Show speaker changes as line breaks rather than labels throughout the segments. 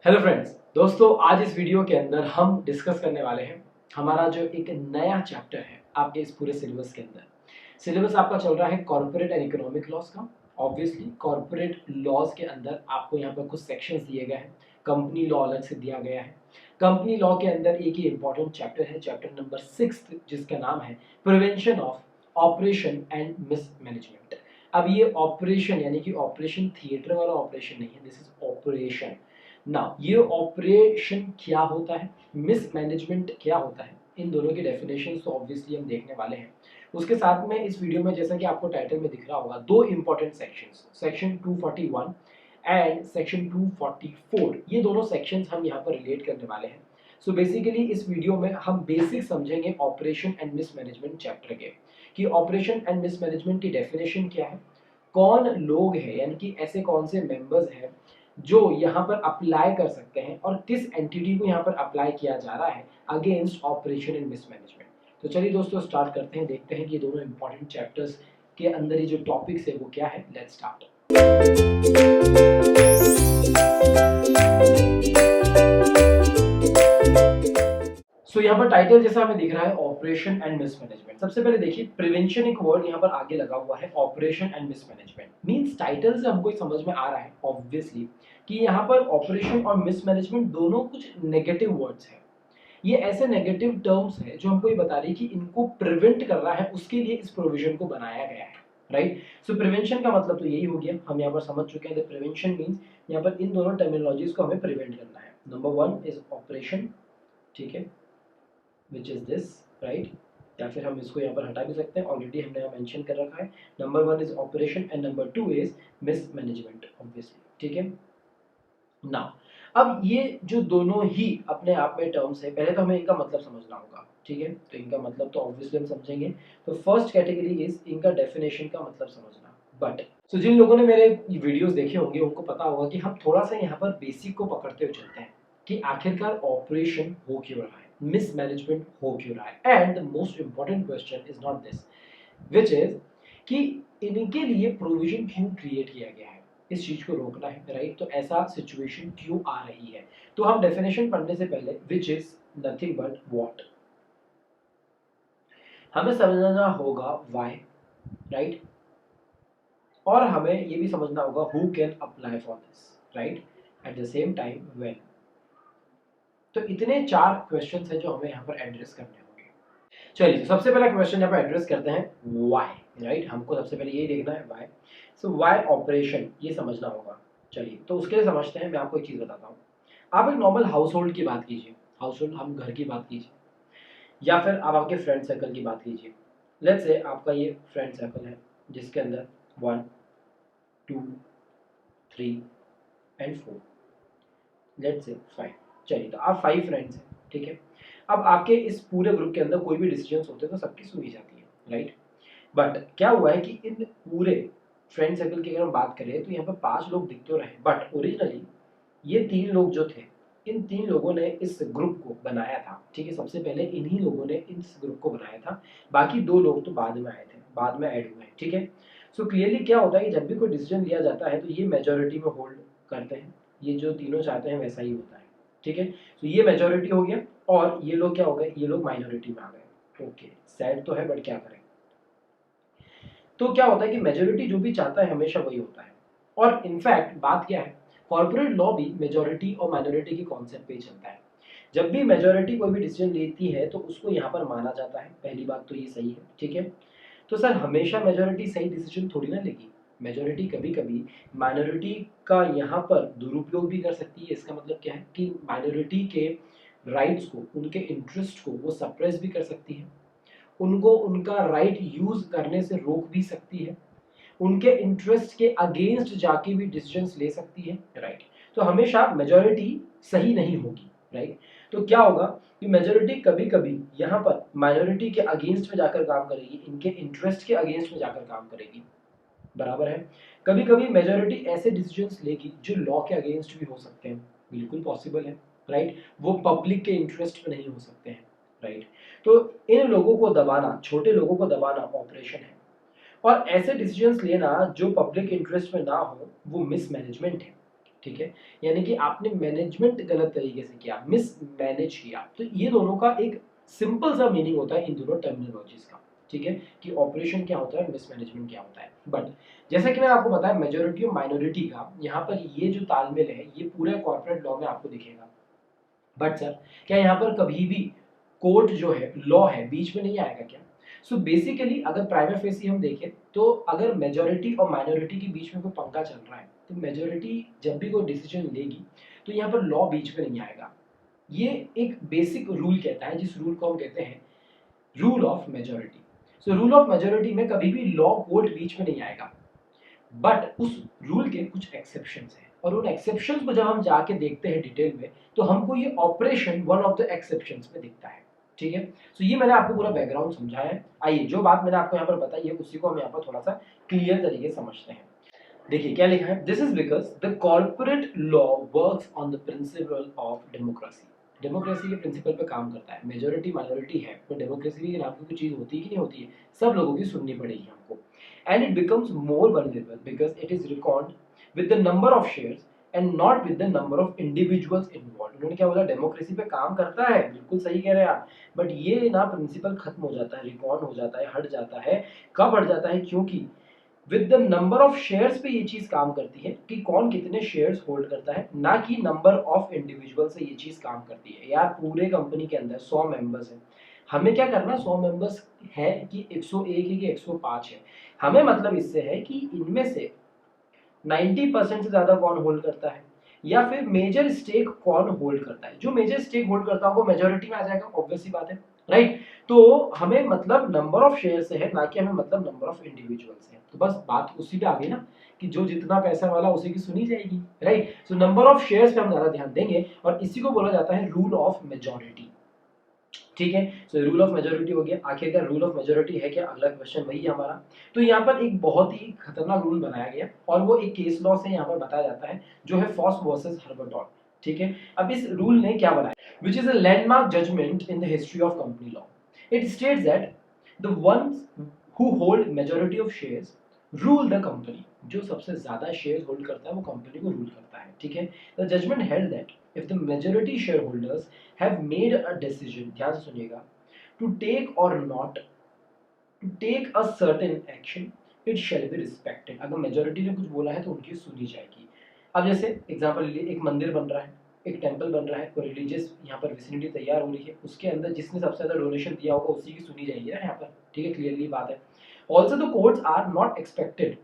Hello friends, दोस्तों आज इस वीडियो के अंदर हम डिस्कस करने वाले हैं हमारा जो एक नया चैप्टर है आपके इस पूरे सिलेबस के अंदर। सिलेबस आपका चल रहा है कॉर्पोरेट एंड इकोनॉमिक लॉज का। ऑब्वियसली कॉर्पोरेट लॉज के अंदर आपको यहाँ पर कुछ सेक्शंस दिए गए हैं, कंपनी लॉ अलग से दिया गया है। कंपनी लॉ के अंदर एक ही इंपॉर्टेंट चैप्टर है, चैप्टर नंबर 6, जिसका नाम है prevention of operation and mismanagement. अब ये ऑपरेशन यानी कि ऑपरेशन थिएटर वाला ऑपरेशन नहीं है, दिस इज ऑपरेशन। ना ये ऑपरेशन क्या होता है, मिसमैनेजमेंट क्या होता है, इन दोनों की डेफिनेशन तो ऑब्वियसली हम देखने वाले हैं। उसके साथ में इस वीडियो में जैसा कि आपको टाइटल में दिख रहा होगा, दो important sections, section 241 and section 244, ये दोनों सेक्शंस हम यहाँ पर रिलेट करने वाले हैं। सो बेसिकली इस वीडियो में हम बेसिक समझेंगे ऑपरेशन एंड मिसमैनेजमेंट चैप्टर के, कि ऑपरेशन एंड मिसमैनेजमेंट की डेफिनेशन क्या है, कौन लोग हैं यानी कि ऐसे कौन से मेंबर्स हैं जो यहाँ पर अप्लाई कर सकते हैं और किस एंटिटी को यहाँ पर अप्लाई किया जा रहा है अगेंस्ट ऑपरेशन एंड मिसमैनेजमेंट। तो चलिए दोस्तों स्टार्ट करते हैं, देखते हैं कि ये दोनों इंपॉर्टेंट चैप्टर्स के अंदर ये जो टॉपिक्स है वो क्या है। Let's start. सो यहाँ पर टाइटल जैसा हमें दिख रहा है ऑपरेशन एंड मिसमैनेजमेंट। सबसे पहले देखिए प्रिवेंशन एक वर्ड यहाँ पर आगे लगा हुआ है, operation and mismanagement means title से हमको समझ में आ रहा है ऑब्वियसली कि यहाँ पर ऑपरेशन और मिसमैनेजमेंट दोनों कुछ नेगेटिव वर्ड्स हैं। ये ऐसे नेगेटिव टर्म्स हैं जो हमको ये बता रही है कि इनको प्रिवेंट कर रहा है, उसके लिए इस प्रोविजन को बनाया गया है, राइट। सो प्रिवेंशन का मतलब तो यही हो गया, हम यहाँ पर समझ चुके हैं। प्रिवेंशन मींस यहाँ पर इन दोनों टर्मिनोलॉजीज को हमें प्रिवेंट करना है। नंबर 1 इज ऑपरेशन, ठीक है, विच इज दिस, राइट, या फिर हम इसको यहाँ पर हटा भी सकते हैं, ऑलरेडी हमने यहाँ मेंशन कर रखा है। Number 1 is operation and number 2 is mismanagement, obviously, ठीक है ना। अब ये जो दोनों ही अपने आप में टर्म्स है, पहले तो हमें इनका मतलब समझना होगा, ठीक है। तो इनका मतलब तो ऑब्वियसली हम समझेंगे। तो फर्स्ट कैटेगरी इज इनका डेफिनेशन का मतलब समझना। बट सो जिन लोगों ने मेरे वीडियोस देखे होंगे उनको पता होगा कि हम थोड़ा सा यहाँ पर बेसिक को पकड़ते हुए चलते हैं कि आखिरकार ऑपरेशन हो क्यों रहा है, मिसमैनेजमेंट हो क्यों रहा है। And the most important question is not this, which is कि इनके लिए प्रोविजन क्यों क्रिएट किया गया है, इस चीज को रोकना है, राइट। तो ऐसा सिचुएशन क्यों आ रही है। तो हम डेफिनेशन पढ़ने से पहले which is nothing but what, हमें समझना होगा व्हाई, राइट, और हमें ये भी समझना होगा who can apply for this, right, eight the same time when. तो इतने 4 क्वेश्चंस हैं जो हमें यहाँ पर एड्रेस करने होंगे। चलिए तो सबसे पहला क्वेश्चन यहाँ पर एड्रेस करते हैं व्हाई, राइट। हमको सबसे पहले यही देखना है व्हाई। सो व्हाई ऑपरेशन, ये समझना होगा। चलिए तो उसके लिए समझते हैं, मैं आपको एक चीज बताता हूँ। आप एक नॉर्मल हाउस होल्ड की बात कीजिए, हाउस होल्ड हम घर की बात कीजिए, या फिर आप आपके फ्रेंड सर्कल की बात कीजिए। लेट्स से आपका ये फ्रेंड सर्कल है जिसके अंदर 1 2 3 एंड 4, लेट्स से 5। चलिए तो आप 5 फ्रेंड्स हैं, ठीक है। अब आपके इस पूरे ग्रुप के अंदर कोई भी डिसीजंस होते हैं तो सबकी सुनी जाती है, राइट। बट क्या हुआ है कि इन पूरे फ्रेंड सर्कल की अगर हम बात करें तो यहाँ पर 5 लोग दिख तो रहे, बट ओरिजिनली ये 3 लोग जो थे, इन 3 लोगों ने इस ग्रुप को बनाया था, ठीक है। सबसे पहले इन्हीं लोगों ने इस ग्रुप को बनाया था, बाकी 2 लोग तो बाद में आए थे, बाद में ऐड हुए हैं, ठीक है। सो क्लियरली क्या होता है कि जब भी कोई डिसीजन लिया जाता है तो ये मेजोरिटी में होल्ड करते हैं, ये जो तीनों चाहते हैं वैसा ही होता है, ठीक है। तो ये मेजोरिटी हो गया और ये लोग क्या हो गए, ये लोग माइनॉरिटी में आ गए। ओके, सैड तो है बट क्या करें। तो क्या होता है कि मेजोरिटी जो भी चाहता है हमेशा वही होता है। और इनफैक्ट बात क्या है, कॉर्पोरेट लॉ भी मेजोरिटी और माइनॉरिटी के कॉन्सेप्ट पे ही चलता है। जब भी मेजोरिटी कोई भी डिसीजन लेती है तो उसको यहाँ पर माना जाता है, पहली बात तो ये सही है, ठीक है। तो सर हमेशा मेजोरिटी सही डिसीजन थोड़ी ना लेगी, मेजोरिटी कभी कभी माइनॉरिटी का यहाँ पर दुरुपयोग भी कर सकती है। इसका मतलब क्या है कि माइनॉरिटी के राइट्स को, उनके इंटरेस्ट को वो सप्रेस भी कर सकती है, उनको उनका राइट यूज करने से रोक भी सकती है, उनके इंटरेस्ट के अगेंस्ट जाके भी डिसीजंस ले सकती है, राइट। तो हमेशा मेजॉरिटी सही नहीं होगी, राइट। तो क्या होगा कि मेजॉरिटी कभी कभी यहाँ पर माइनॉरिटी के अगेंस्ट में जाकर काम करेगी, इनके इंटरेस्ट के अगेंस्ट में जाकर काम करेगी, बराबर है। कभी कभी मेजॉरिटी ऐसे डिसीजंस लेगी जो लॉ के अगेंस्ट भी हो सकते हैं, बिल्कुल पॉसिबल है, राइट। वो पब्लिक के इंटरेस्ट में नहीं हो सकते हैं, राइट। तो इन लोगों को दबाना, छोटे लोगों को दबाना ऑपरेशन है, और ऐसे डिसीजंस लेना जो पब्लिक इंटरेस्ट में ना हो वो मिसमैनेजमेंट है। ठीक है, यानी कि आपने मैनेजमेंट गलत तरीके से किया, मिस मैनेज किया। तो ये दोनों का एक सिंपल सा मीनिंग होता है इन दोनों टर्मिनोलॉजीज का, ठीक है, कि ऑपरेशन क्या होता है, मिसमैनेजमेंट क्या होता है। बट जैसा कि मैंने आपको बताया मेजोरिटी और माइनॉरिटी का यहाँ पर ये जो तालमेल है ये पूरे कॉर्पोरेट लॉ में आपको दिखेगा। बट सर क्या यहाँ पर कभी भी कोर्ट जो है, लॉ है, बीच में नहीं आएगा क्या? सो बेसिकली अगर प्राइमा फेसी हम देखें तो अगर मेजोरिटी और माइनॉरिटी के बीच में कोई पंगा चल रहा है तो मेजोरिटी जब भी कोई डिसीजन लेगी तो यहाँ पर लॉ बीच में नहीं आएगा। ये एक बेसिक रूल कहता है, जिस रूल को हम कहते हैं rule of majority. So rule of majority में कभी भी लॉ कोर्ट बीच में नहीं आएगा, बट उस रूल के कुछ एक्सेप्शंस हैं और उन एक्सेप्शंस को जब हम जाके देखते हैं डिटेल में तो हमको ये operation one of the exceptions में दिखता है, ठीक है। सो ये मैंने आपको पूरा बैकग्राउंड समझाया है। आइए जो बात मैंने आपको यहाँ पर बताई है उसी को हम यहाँ पर थोड़ा सा क्लियर तरीके से समझते हैं। देखिए क्या लिखा है, this is because the corporate law works on the principle of democracy. Democracy के प्रिंसिपल पे काम करता है। मेजोरिटी माइनॉरिटी है तो डेमोक्रेसी की नाम की कोई चीज होती है कि नहीं होती है, सब लोगों की सुननी पड़ेगी हमको। And it becomes more vulnerable because it is record with the number of shares and not with the number of individuals involve. उन्होंने क्या बोला, डेमोक्रेसी पे काम करता है, बिल्कुल सही कह रहे हैं आप, बट ये ना प्रिंसिपल खत्म हो जाता है, रिकॉर्ड हो जाता है, हट जाता है। कब हट जाता है, क्योंकि with the number of shares पे ये चीज काम करती है कि कौन कितने शेयर्स होल्ड करता है, ना कि नंबर ऑफ इंडिविजुअल से ये चीज काम करती है। यार पूरे कंपनी के अंदर 100 मेंबर्स हैं, हमें क्या करना, 100 मेंबर्स है कि 101 है कि 105 है, हमें मतलब इससे है कि इनमें से 90% से ज्यादा कौन होल्ड करता है या फिर मेजर स्टेक कौन होल्ड करता है। जो मेजर स्टेक होल्ड करता है वो मेजोरिटी में आ जाएगा, ऑब्वियस सी बात है, राइट। तो हमें मतलब नंबर ऑफ शेयर से है, ना कि हमें मतलब नंबर ऑफ इंडिविजुअल से है। तो बस बात उसी पे आ गई ना कि जो जितना पैसा वाला उसी की सुनी जाएगी, right. So number of shares पे हम ज्यादा ध्यान देंगे और इसी को बोला जाता है रूल ऑफ मेजोरिटी, ठीक है। सो रूल ऑफ मेजोरिटी हो गया। आखिरकार रूल ऑफ मेजोरिटी है क्या, अगला क्वेश्चन वही है हमारा। तो यहाँ पर एक बहुत ही खतरनाक रूल बनाया गया और वो एक केस लॉ से यहाँ पर बताया जाता है जो है फॉस वर्सेस हर्बर्टॉन, ठीक है। अब इस रूल ने क्या बनाया, which is a landmark judgement in the history of company law. It states that the ones who hold majority of shares rule the company. जो सबसे ज्यादा शेयर्स होल्ड करता है वो कंपनी को रूल करता है, ठीक है। The judgement held that if the majority shareholders have made a decision, ध्यान से सुनिएगा, to take or not to take a certain action, it shall be respected। अगर मेजोरिटी ने कुछ बोला है तो उनकी सुनी जाएगी। अब जैसे एग्जांपल ले, एक मंदिर बन रहा है, एक टेंपल बन रहा है, कोई रिलीजियस यहाँ पर विसिनिटी तैयार हो रही है, उसके अंदर जिसने सबसे ज्यादा डोनेशन दिया होगा उसी की सुनी जाएगी ना यहाँ पर, ठीक है, क्लियरली बात है। Also the courts are not expected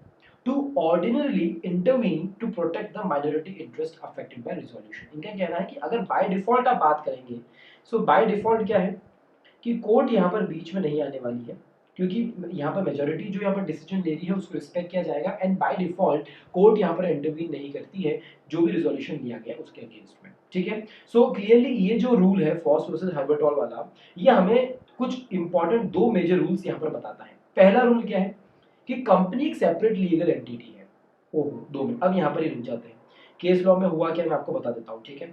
to ordinarily intervene to protect the minority interest affected by resolution। इनका कहना है कि अगर बाय डिफॉल्ट आप बात करेंगे, सो बाय डिफॉल्ट क्या है कि कोर्ट यहाँ पर बीच में नहीं आने वाली है, क्योंकि यहाँ पर मेजोरिटी जो यहाँ पर डिसीजन ले रही है उसको रिस्पेक्ट किया जाएगा एंड बाय डिफॉल्ट कोर्ट यहाँ पर इंटरवीन नहीं करती है जो भी रिजोल्यूशन लिया गया उसके अगेंस्ट में, ठीक है। सो क्लियरली ये जो रूल है फॉस वर्सेस हर्बर्टॉल वाला, ये हमें कुछ इंपॉर्टेंट दो मेजर रूल्स यहाँ पर बताता है। पहला रूल क्या है कि कंपनी एक सेपरेट लीगल एंटिटी है। ओहो 2 मिनट, अब यहाँ पर ही रुक जाते हैं। केस लॉ में हुआ क्या मैं आपको बता देता हूँ, ठीक है।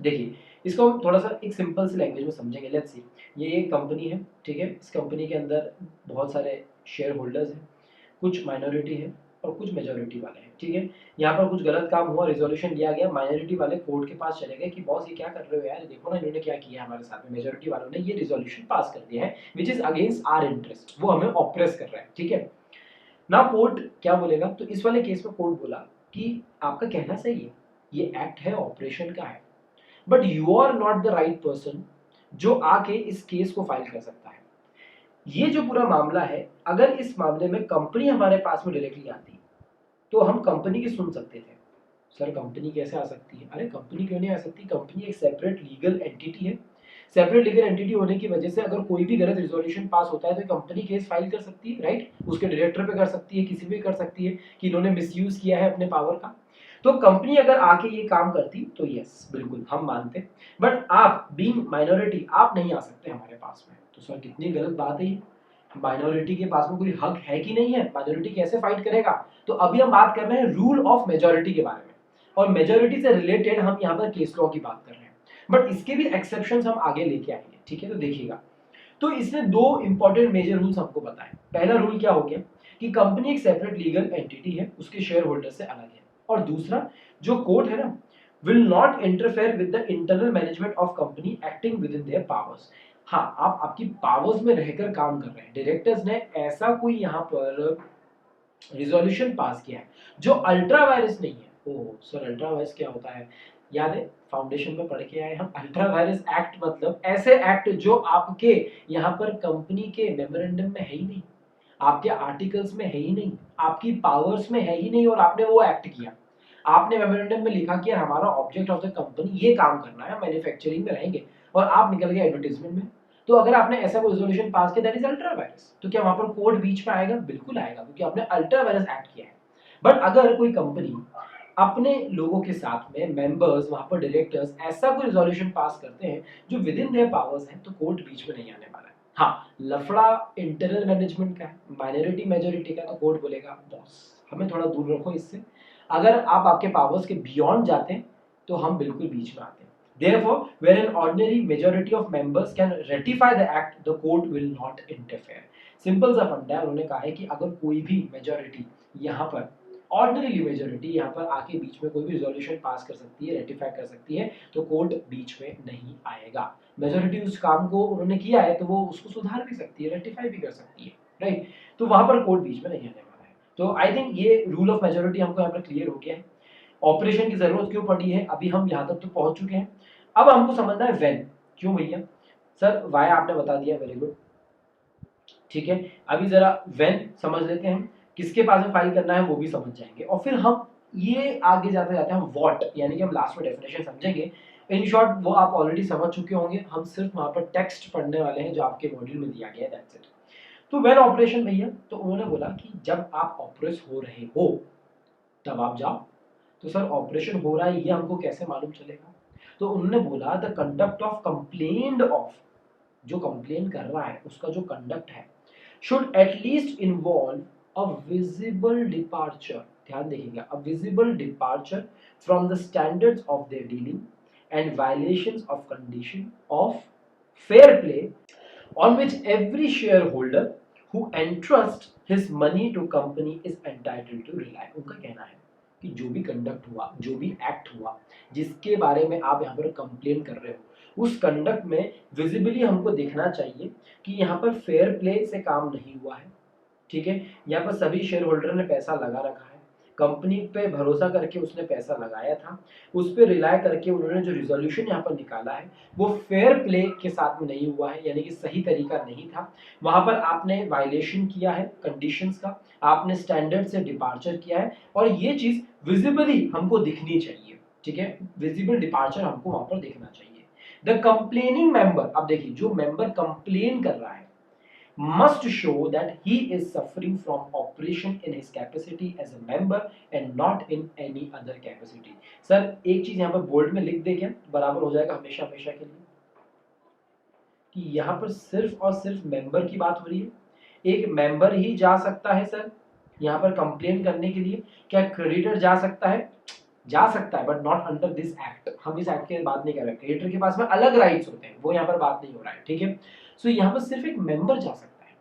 देखिए इसको हम थोड़ा सा एक सिंपल सी लैंग्वेज में समझेंगे। लेट्स सी, ये एक कंपनी है, ठीक है। इस कंपनी के अंदर बहुत सारे शेयर होल्डर्स हैं, कुछ माइनॉरिटी है और कुछ मेजोरिटी वाले हैं, ठीक है। यहाँ पर कुछ गलत काम हुआ, रिजोल्यूशन लिया गया, माइनॉरिटी वाले कोर्ट के पास चले गए कि बॉस ये क्या कर रहे हो यार, देखो ना इन्होंने क्या किया हमारे साथ में। मेजोरिटी वालों ने ये रिजोल्यूशन पास कर दिया है which is against our interest, वो हमें ऑप्रेस कर रहा है, ठीक है ना। कोर्ट क्या बोलेगा, तो इस वाले केस में कोर्ट बोला कि आपका कहना सही है, ये एक्ट है, ऑपरेशन का है, but you are not the right person जो आके इस केस को फाइल कर सकता है। ये जो पूरा मामला है, अगर इस मामले में कंपनी हमारे पास में डायरेक्टली आती तो हम कंपनी की सुन सकते थे। सर कंपनी कैसे आ सकती है, अरे कंपनी क्यों नहीं आ सकती, कंपनी एक सेपरेट लीगल एंटिटी है। सेपरेट लीगल एंटिटी होने की वजह से अगर कोई भी गलत रिजोल्यूशन पास होता है तो कंपनी केस फाइल कर सकती है, राइट। उसके डायरेक्टर पे कर सकती है, किसी भी कर सकती है कि इन्होंने मिसयूज किया है अपने पावर का। तो कंपनी अगर आके ये काम करती तो यस बिल्कुल हम मानते, बट आप बीइंग माइनॉरिटी आप नहीं आ सकते हमारे पास में। तो सर कितनी गलत बात है ये, माइनॉरिटी के पास में कोई हक है कि नहीं है, माइनॉरिटी कैसे फाइट करेगा। तो अभी हम बात कर रहे हैं रूल ऑफ मेजोरिटी के बारे में और मेजोरिटी से रिलेटेड हम यहाँ पर केस लॉ की बात कर रहे हैं, बट इसके भी एक्सेप्शंस हम आगे लेके आएंगे, ठीक है। तो देखिएगा, तो इसने दो इंपॉर्टेंट मेजर रूल्स हमको बताए। पहला रूल क्या हो गया कि कंपनी एक सेपरेट लीगल एंटिटी है, उसके शेयर होल्डर से अलग है, और दूसरा जो कोर्ट है ना will not interfere with the internal management of company acting with in their powers. हाँ, आप आपकी पावर्स में रहकर काम कर रहे हैं, डायरेक्टर्स ने ऐसा कोई यहाँ पर रिजोल्यूशन पास किया है जो अल्ट्रा वायरस नहीं है। ओह सर, अल्ट्रा वायरस क्या होता है? याद है फाउंडेशन में पढ़ के आए हम, अल्ट्रा वायरस एक्ट मतलब ऐसे एक्ट जो आपके यहाँ पर कंपनी के मेमोरेंडम में है ही नहीं, आपके आर्टिकल्स में है ही नहीं, आपकी पावर्स में है ही नहीं, और आपने वो एक्ट किया। आपने मेमोरेंडम में लिखा कि हमारा ऑब्जेक्ट ऑफ द कंपनी ये काम करना है, मैन्युफैक्चरिंग में रहेंगे, और आप निकल गए एडवर्टीजमेंट में। तो अगर आपने ऐसा कोई रेजोल्यूशन पास किया दैट इज अल्ट्रा वायरस, तो क्या वहां पर कोर्ट बीच में आएगा? बिल्कुल आएगा, क्योंकि आपने अल्ट्रा वायरस एक्ट किया है। बट अगर कोई कंपनी अपने लोगों के साथ में मेंबर्स, वहां पर डायरेक्टर्स ऐसा कोई रेजोल्यूशन पास करते हैं जो विद इन देयर पावर्स है, तो कोर्ट बीच में नहीं आने वाला है। हाँ, लफड़ा इंटरनल मैनेजमेंट का है, माइनॉरिटी मेजॉरिटी का, तो कोर्ट बोलेगा बॉस हमें थोड़ा दूर रखो इससे। अगर आप आपके पावर्स के बियॉन्ड जाते हैं तो हम बिल्कुल बीच में आते हैं। Therefore, where an ordinary majority of members can ratify the act, the court will not interfere. Simple सा फंडा है, उन्होंने कहा है कि अगर कोई भी मेजोरिटी यहाँ पर, ऑर्डिनरी मेजोरिटी यहाँ पर आके बीच में कोई भी रिजोल्यूशन पास कर सकती है, रेटिफाई कर सकती है, तो कोर्ट बीच में नहीं आएगा। मेजोरिटी उस काम को उन्होंने किया है तो वो उसको सुधार भी सकती है, रेटिफाई भी कर सकती है, राइट? तो वहां पर कोर्ट बीच में नहीं आने वाला है। तो आई थिंक ये रूल ऑफ मेजोरिटी हमको यहाँ पर क्लियर हो गया है। ऑपरेशन की जरूरत क्यों पड़ी है अभी हम यहाँ तक तो पहुंच चुके हैं। अब हमको समझना है व्हेन। क्यों भैया? सर वाई आपने बता दिया, वेरी गुड, ठीक है। अभी जरा व्हेन समझ लेते हैं, किसके पास में फाइल करना है वो भी समझ जाएंगे, और फिर हम ये आगे जाते जाते हम व्हाट यानी कि हम लास्ट में डेफिनेशन समझेंगे। इन शॉर्ट वो आप ऑलरेडी समझ चुके होंगे, हम सिर्फ वहां पर टेक्स्ट पढ़ने वाले हैं जो आपके मॉड्यूल में दिया गया है, दैट्स इट। तो व्हेन ऑपरेशन भैया, तो उन्होंने बोला कि जब आप ऑपरेट हो रहे हो तब आप जाओ। तो सर ऑपरेशन हो रहा है ये हमको कैसे मालूम चलेगा? तो उन्होंने बोला the conduct of complained of, जो कंप्लेन कर रहा है उसका जो कंडक्ट है, should at least involve a visible departure, ध्यान देखिएगा, a visible departure from the standards of their dealing and violations of condition of fair play on which every shareholder who entrusts his money to company is entitled to rely। उनका कहना है कि जो भी conduct हुआ, जो भी act हुआ, जिसके बारे में आप यहाँ पर कंप्लेन कर रहे हो, उस कंडक्ट में विजिबली हमको देखना चाहिए कि यहाँ पर फेयर प्ले से काम नहीं हुआ है, ठीक है। यहाँ पर सभी शेयर होल्डर ने पैसा लगा रखा है, कंपनी पे भरोसा करके उसने पैसा लगाया था, उस पर रिलाय करके उन्होंने जो रिजोल्यूशन यहाँ पर निकाला है वो फेयर प्ले के साथ में नहीं हुआ है, यानी कि सही तरीका नहीं था। वहां पर आपने वायलेशन किया है कंडीशंस का, आपने स्टैंडर्ड से डिपार्चर किया है, और ये चीज विजिबली हमको दिखनी चाहिए, ठीक है। विजिबल डिपार्चर हमको वहां पर देखना चाहिए। द कंप्लेनिंग मेंबर, अब देखिए जो मेंबर कंप्लेन कर रहा है must show that he is suffering from operation in his capacity as a member and not in any other capacity। Sir एक चीज यहाँ पर बोल्ड में लिख दे क्या, बराबर हो जाएगा हमेशा हमेशा के लिए, कि यहाँ पर सिर्फ और सिर्फ मेंबर की बात हो रही है। एक मेंबर ही जा सकता है सर यहाँ पर कंप्लेन करने के लिए, क्या क्रेडिटर जा सकता है? जा सकता है, but not under this act. हम इस एक्ट की बात नहीं कर रहे, क्रेडिटर के पास में अलग राइट्स होते हैं, वो यहाँ पर बात नहीं हो रहा है, ठीक है। सो यहाँ पर सिर्फ एक मेंबर जा सकता है,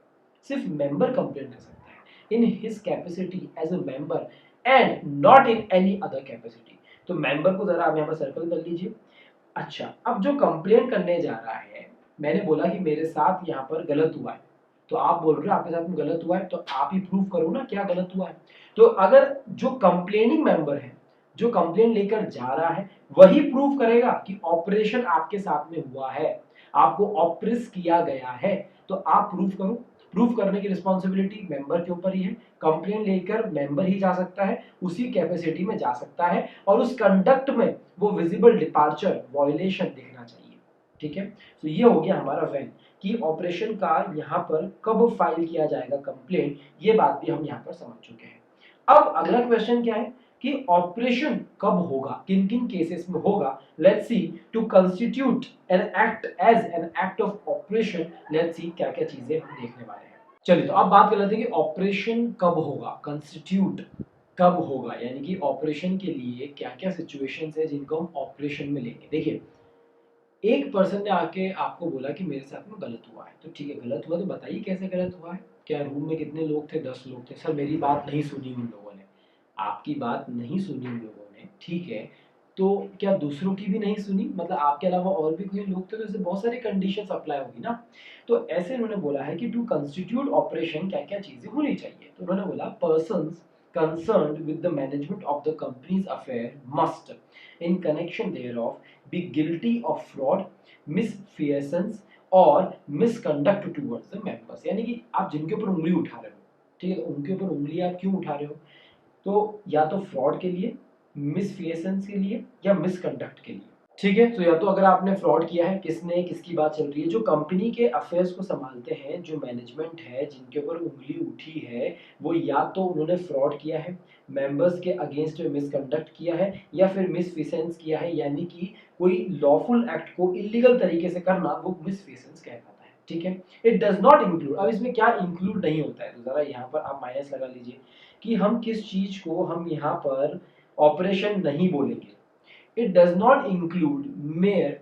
सिर्फ मेंबर कंप्लेन कर सकता है in his capacity as a member and not in any other capacity. तो मेंबर को जरा आप यहाँ पर सर्कल कर लीजिए। अच्छा, अब जो कंप्लेन करने जा रहा है, मैंने बोला कि मेरे साथ यहाँ पर गलत हुआ है, तो आप बोल रहे हो आपके साथ में गलत हुआ है, तो आप ही प्रूफ करो ना क्या गलत हुआ है। तो अगर जो कंप्लेनिंग मेंबर है, जो कंप्लेन लेकर जा रहा है, वही प्रूफ करेगा कि ऑपरेशन आपके साथ में हुआ है, आपको ऑपरेस किया गया है, तो आप प्रूफ करो। प्रूफ करने की रिस्पॉन्सिबिलिटी मेंबर के ऊपर ही है। कंप्लेन लेकर मेंबर ही जा सकता है, उसी कैपेसिटी में जा सकता है, और उस कंडक्ट में वो विजिबल डिपार्चर वायलेशन दिखना चाहिए, ठीक है। तो ये हो गया हमारा व्हेन, कि ऑपरेशन का यहाँ पर कब फाइल किया जाएगा कंप्लेन, ये बात भी हम यहाँ पर समझ चुके हैं। अब अगला क्वेश्चन क्या है कि ऑपरेशन कब होगा, किन किन केसेस में होगा। Let's see to constitute an act as an act of operation, let's see क्या क्या चीजें हम देखने वाले हैं। चलिए तो अब बात कर लेते हैं कि ऑपरेशन कब होगा, कंस्टिट्यूट कब होगा, यानी कि ऑपरेशन के लिए क्या क्या सिचुएशंस है जिनको हम ऑपरेशन में लेंगे। देखिए एक पर्सन ने आके आपको बोला कि मेरे साथ में गलत हुआ है, तो ठीक है गलत हुआ तो बताइए कैसे गलत हुआ है। क्या रूम में कितने लोग थे? 10 लोग थे। सर मेरी बात नहीं सुनी उन लोगों ने, आपकी बात नहीं सुनी उन लोगों उन्होंने, ठीक है, तो क्या दूसरों की भी नहीं सुनी? मतलब आपके अलावा और भी कोई लोग थे, तो ऐसे बहुत सारी कंडीशंस अप्लाई होगी ना। तो ऐसे उन्होंने बोला है कि टू कंस्टिट्यूट ऑपरेशन क्या क्या चीजें होनी चाहिए। तो उन्होंने बोला persons concerned with the management of the company's affair must, in connection thereof, be guilty of fraud, misfeasance और misconduct towards the members। यानी कि आप जिनके ऊपर उंगली उठा रहे हो, ठीक है, उनके ऊपर उंगली आप क्यों उठा रहे हो? तो या तो फ्रॉड के लिए, मिसफिएसेंस के लिए या मिसकंडक्ट के लिए, ठीक है। तो या तो अगर आपने फ्रॉड किया है, किसने, किसकी बात चल रही है, जो कंपनी के अफेयर्स को संभालते हैं, जो मैनेजमेंट है, जिनके ऊपर उंगली उठी है, वो या तो उन्होंने फ्रॉड किया है, मेंबर्स के अगेंस्ट में मिसकंडक्ट किया है, या फिर मिसफिसेंस किया है, यानी कि कोई लॉफुल एक्ट को इलीगल तरीके से करना, वो मिसफिसेंस कहलाता है, ठीक है। इट डज नॉट इंक्लूड, अब इसमें क्या इंक्लूड नहीं होता है, तो जरा यहाँ पर आप माइनस लगा लीजिए कि हम किस चीज को हम यहाँ पर ऑपरेशन नहीं बोलेंगे। It does not include mere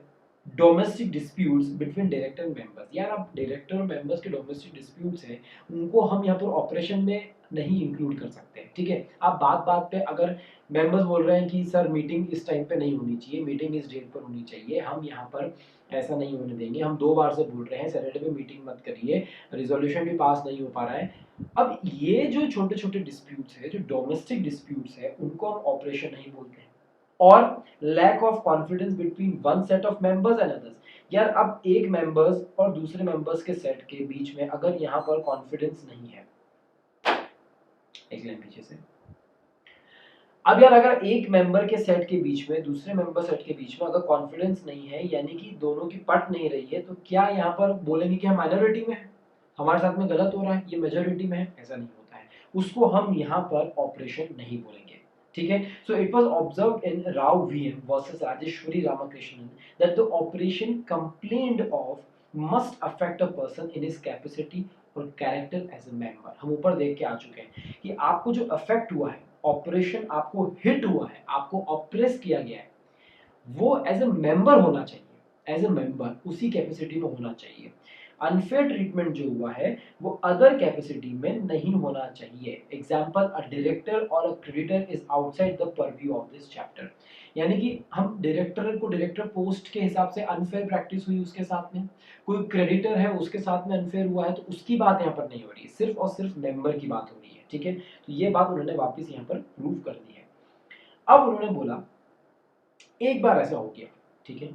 domestic disputes between director and members. यार आप डायरेक्टर और मेंबर्स के डोमेस्टिक डिस्प्यूट्स हैं, उनको हम यहाँ पर ऑपरेशन में नहीं इंक्लूड कर सकते हैं, ठीक है। आप बात बात पे अगर मेंबर्स बोल रहे हैं कि सर मीटिंग इस टाइम पे नहीं होनी चाहिए, मीटिंग इस डेट पर होनी चाहिए, हम यहाँ पर ऐसा नहीं होने देंगे, हम 2 बार से बोल रहे हैं सैटरडे पे मीटिंग मत करिए, रिजोल्यूशन भी पास नहीं हो पा रहा है। अब ये जो छोटे छोटे डिस्प्यूट्स है, जो डोमेस्टिक डिस्प्यूट्स है, उनको हम ऑपरेशन नहीं बोलते हैं। और lack of confidence between one set of members and others. यार अब एक मेंबर्स और दूसरे मेंबर्स के सेट के बीच में अगर यहाँ पर कॉन्फिडेंस नहीं है, एक लाइन पीछे से, अब यार अगर एक मेंबर के सेट के बीच में दूसरे मेंबर सेट के बीच में अगर कॉन्फिडेंस नहीं है, यानी कि दोनों की पट नहीं रही है, तो क्या यहाँ पर बोलेंगे कि हम माइनॉरिटी में है, हमारे साथ में गलत हो रहा है, ये मेजोरिटी में है? ऐसा नहीं होता है, उसको हम यहाँ पर ऑपरेशन नहीं बोलेंगे, ठीक है। So it was observed in Rao VM versus Rajeshwari Ramakrishnan that the operation complained of must affect a person in his capacity और कैरेक्टर एज अ मेंबर। हम ऊपर देख के आ चुके हैं कि आपको जो अफेक्ट हुआ है, ऑपरेशन आपको हिट हुआ है, आपको ऑप्रेस किया गया है, वो एज ए मेंबर होना चाहिए, एज ए मेंबर उसी कैपेसिटी में होना चाहिए। अनफेयर ट्रीटमेंट जो हुआ है वो अदर कैपेसिटी में नहीं होना चाहिए। एग्जाम्पल, अ डायरेक्टर और a creditor is outside the purview of this chapter. यानी कि हम डायरेक्टर को डायरेक्टर पोस्ट के हिसाब से अनफेयर प्रैक्टिस हुई उसके साथ में, कोई क्रेडिटर है उसके साथ में अनफेयर हुआ है, तो उसकी बात यहाँ पर नहीं हो रही है, सिर्फ और सिर्फ मेंबर की बात हो रही है, ठीक है। तो ये बात उन्होंने वापस यहाँ पर प्रूव कर दी है। अब उन्होंने बोला एक बार ऐसा हो गया, ठीक है,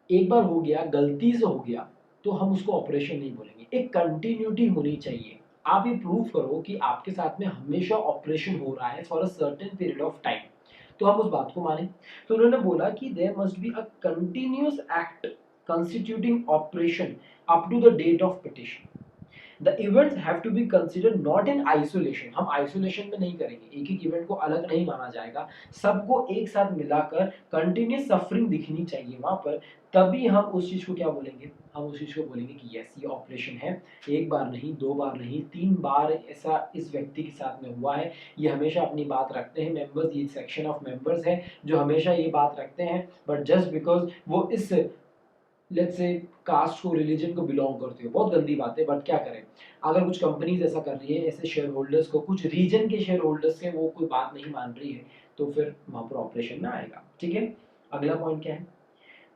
एक बार हो गया, गलती से हो गया, तो हम उसको ऑपरेशन नहीं बोलेंगे, एक कंटिन्यूटी होनी चाहिए। आप ये प्रूव करो कि आपके साथ में हमेशा ऑपरेशन हो रहा है for a certain period of time, तो हम उस बात को माने। तो उन्होंने बोला कि there must be a continuous act constituting operation up to the date of petition. The events have to be considered not in isolation. हम आइसोलेशन में नहीं करेंगे, एक एक इवेंट को अलग नहीं माना जाएगा, सबको एक साथ मिलाकर कंटिन्यूस सफरिंग दिखनी चाहिए वहां पर, तभी हम उस चीज को क्या बोलेंगे, हम उस चीज को बोलेंगे कि यस ये ऑपरेशन है। एक बार नहीं, 2 बार नहीं, 3 बार ऐसा इस व्यक्ति के साथ में हुआ है। ये हमेशा अपनी बात रखते हैं मेंबर्स, ये सेक्शन ऑफ मेंबर्स है जो हमेशा ये बात रखते हैं, बट जस्ट बिकॉज वो इस लेट्स से कास्ट को, रिलीजन को बिलोंग करते हो, बहुत गंदी बात है, बट क्या करें, अगर कुछ कंपनीज ऐसा कर रही है, ऐसे शेयर होल्डर्स को, कुछ रीजन के शेयर होल्डर्स से वो कोई बात नहीं मान रही है, तो फिर वहां पर ऑपरेशन में आएगा, ठीक है। अगला पॉइंट क्या है,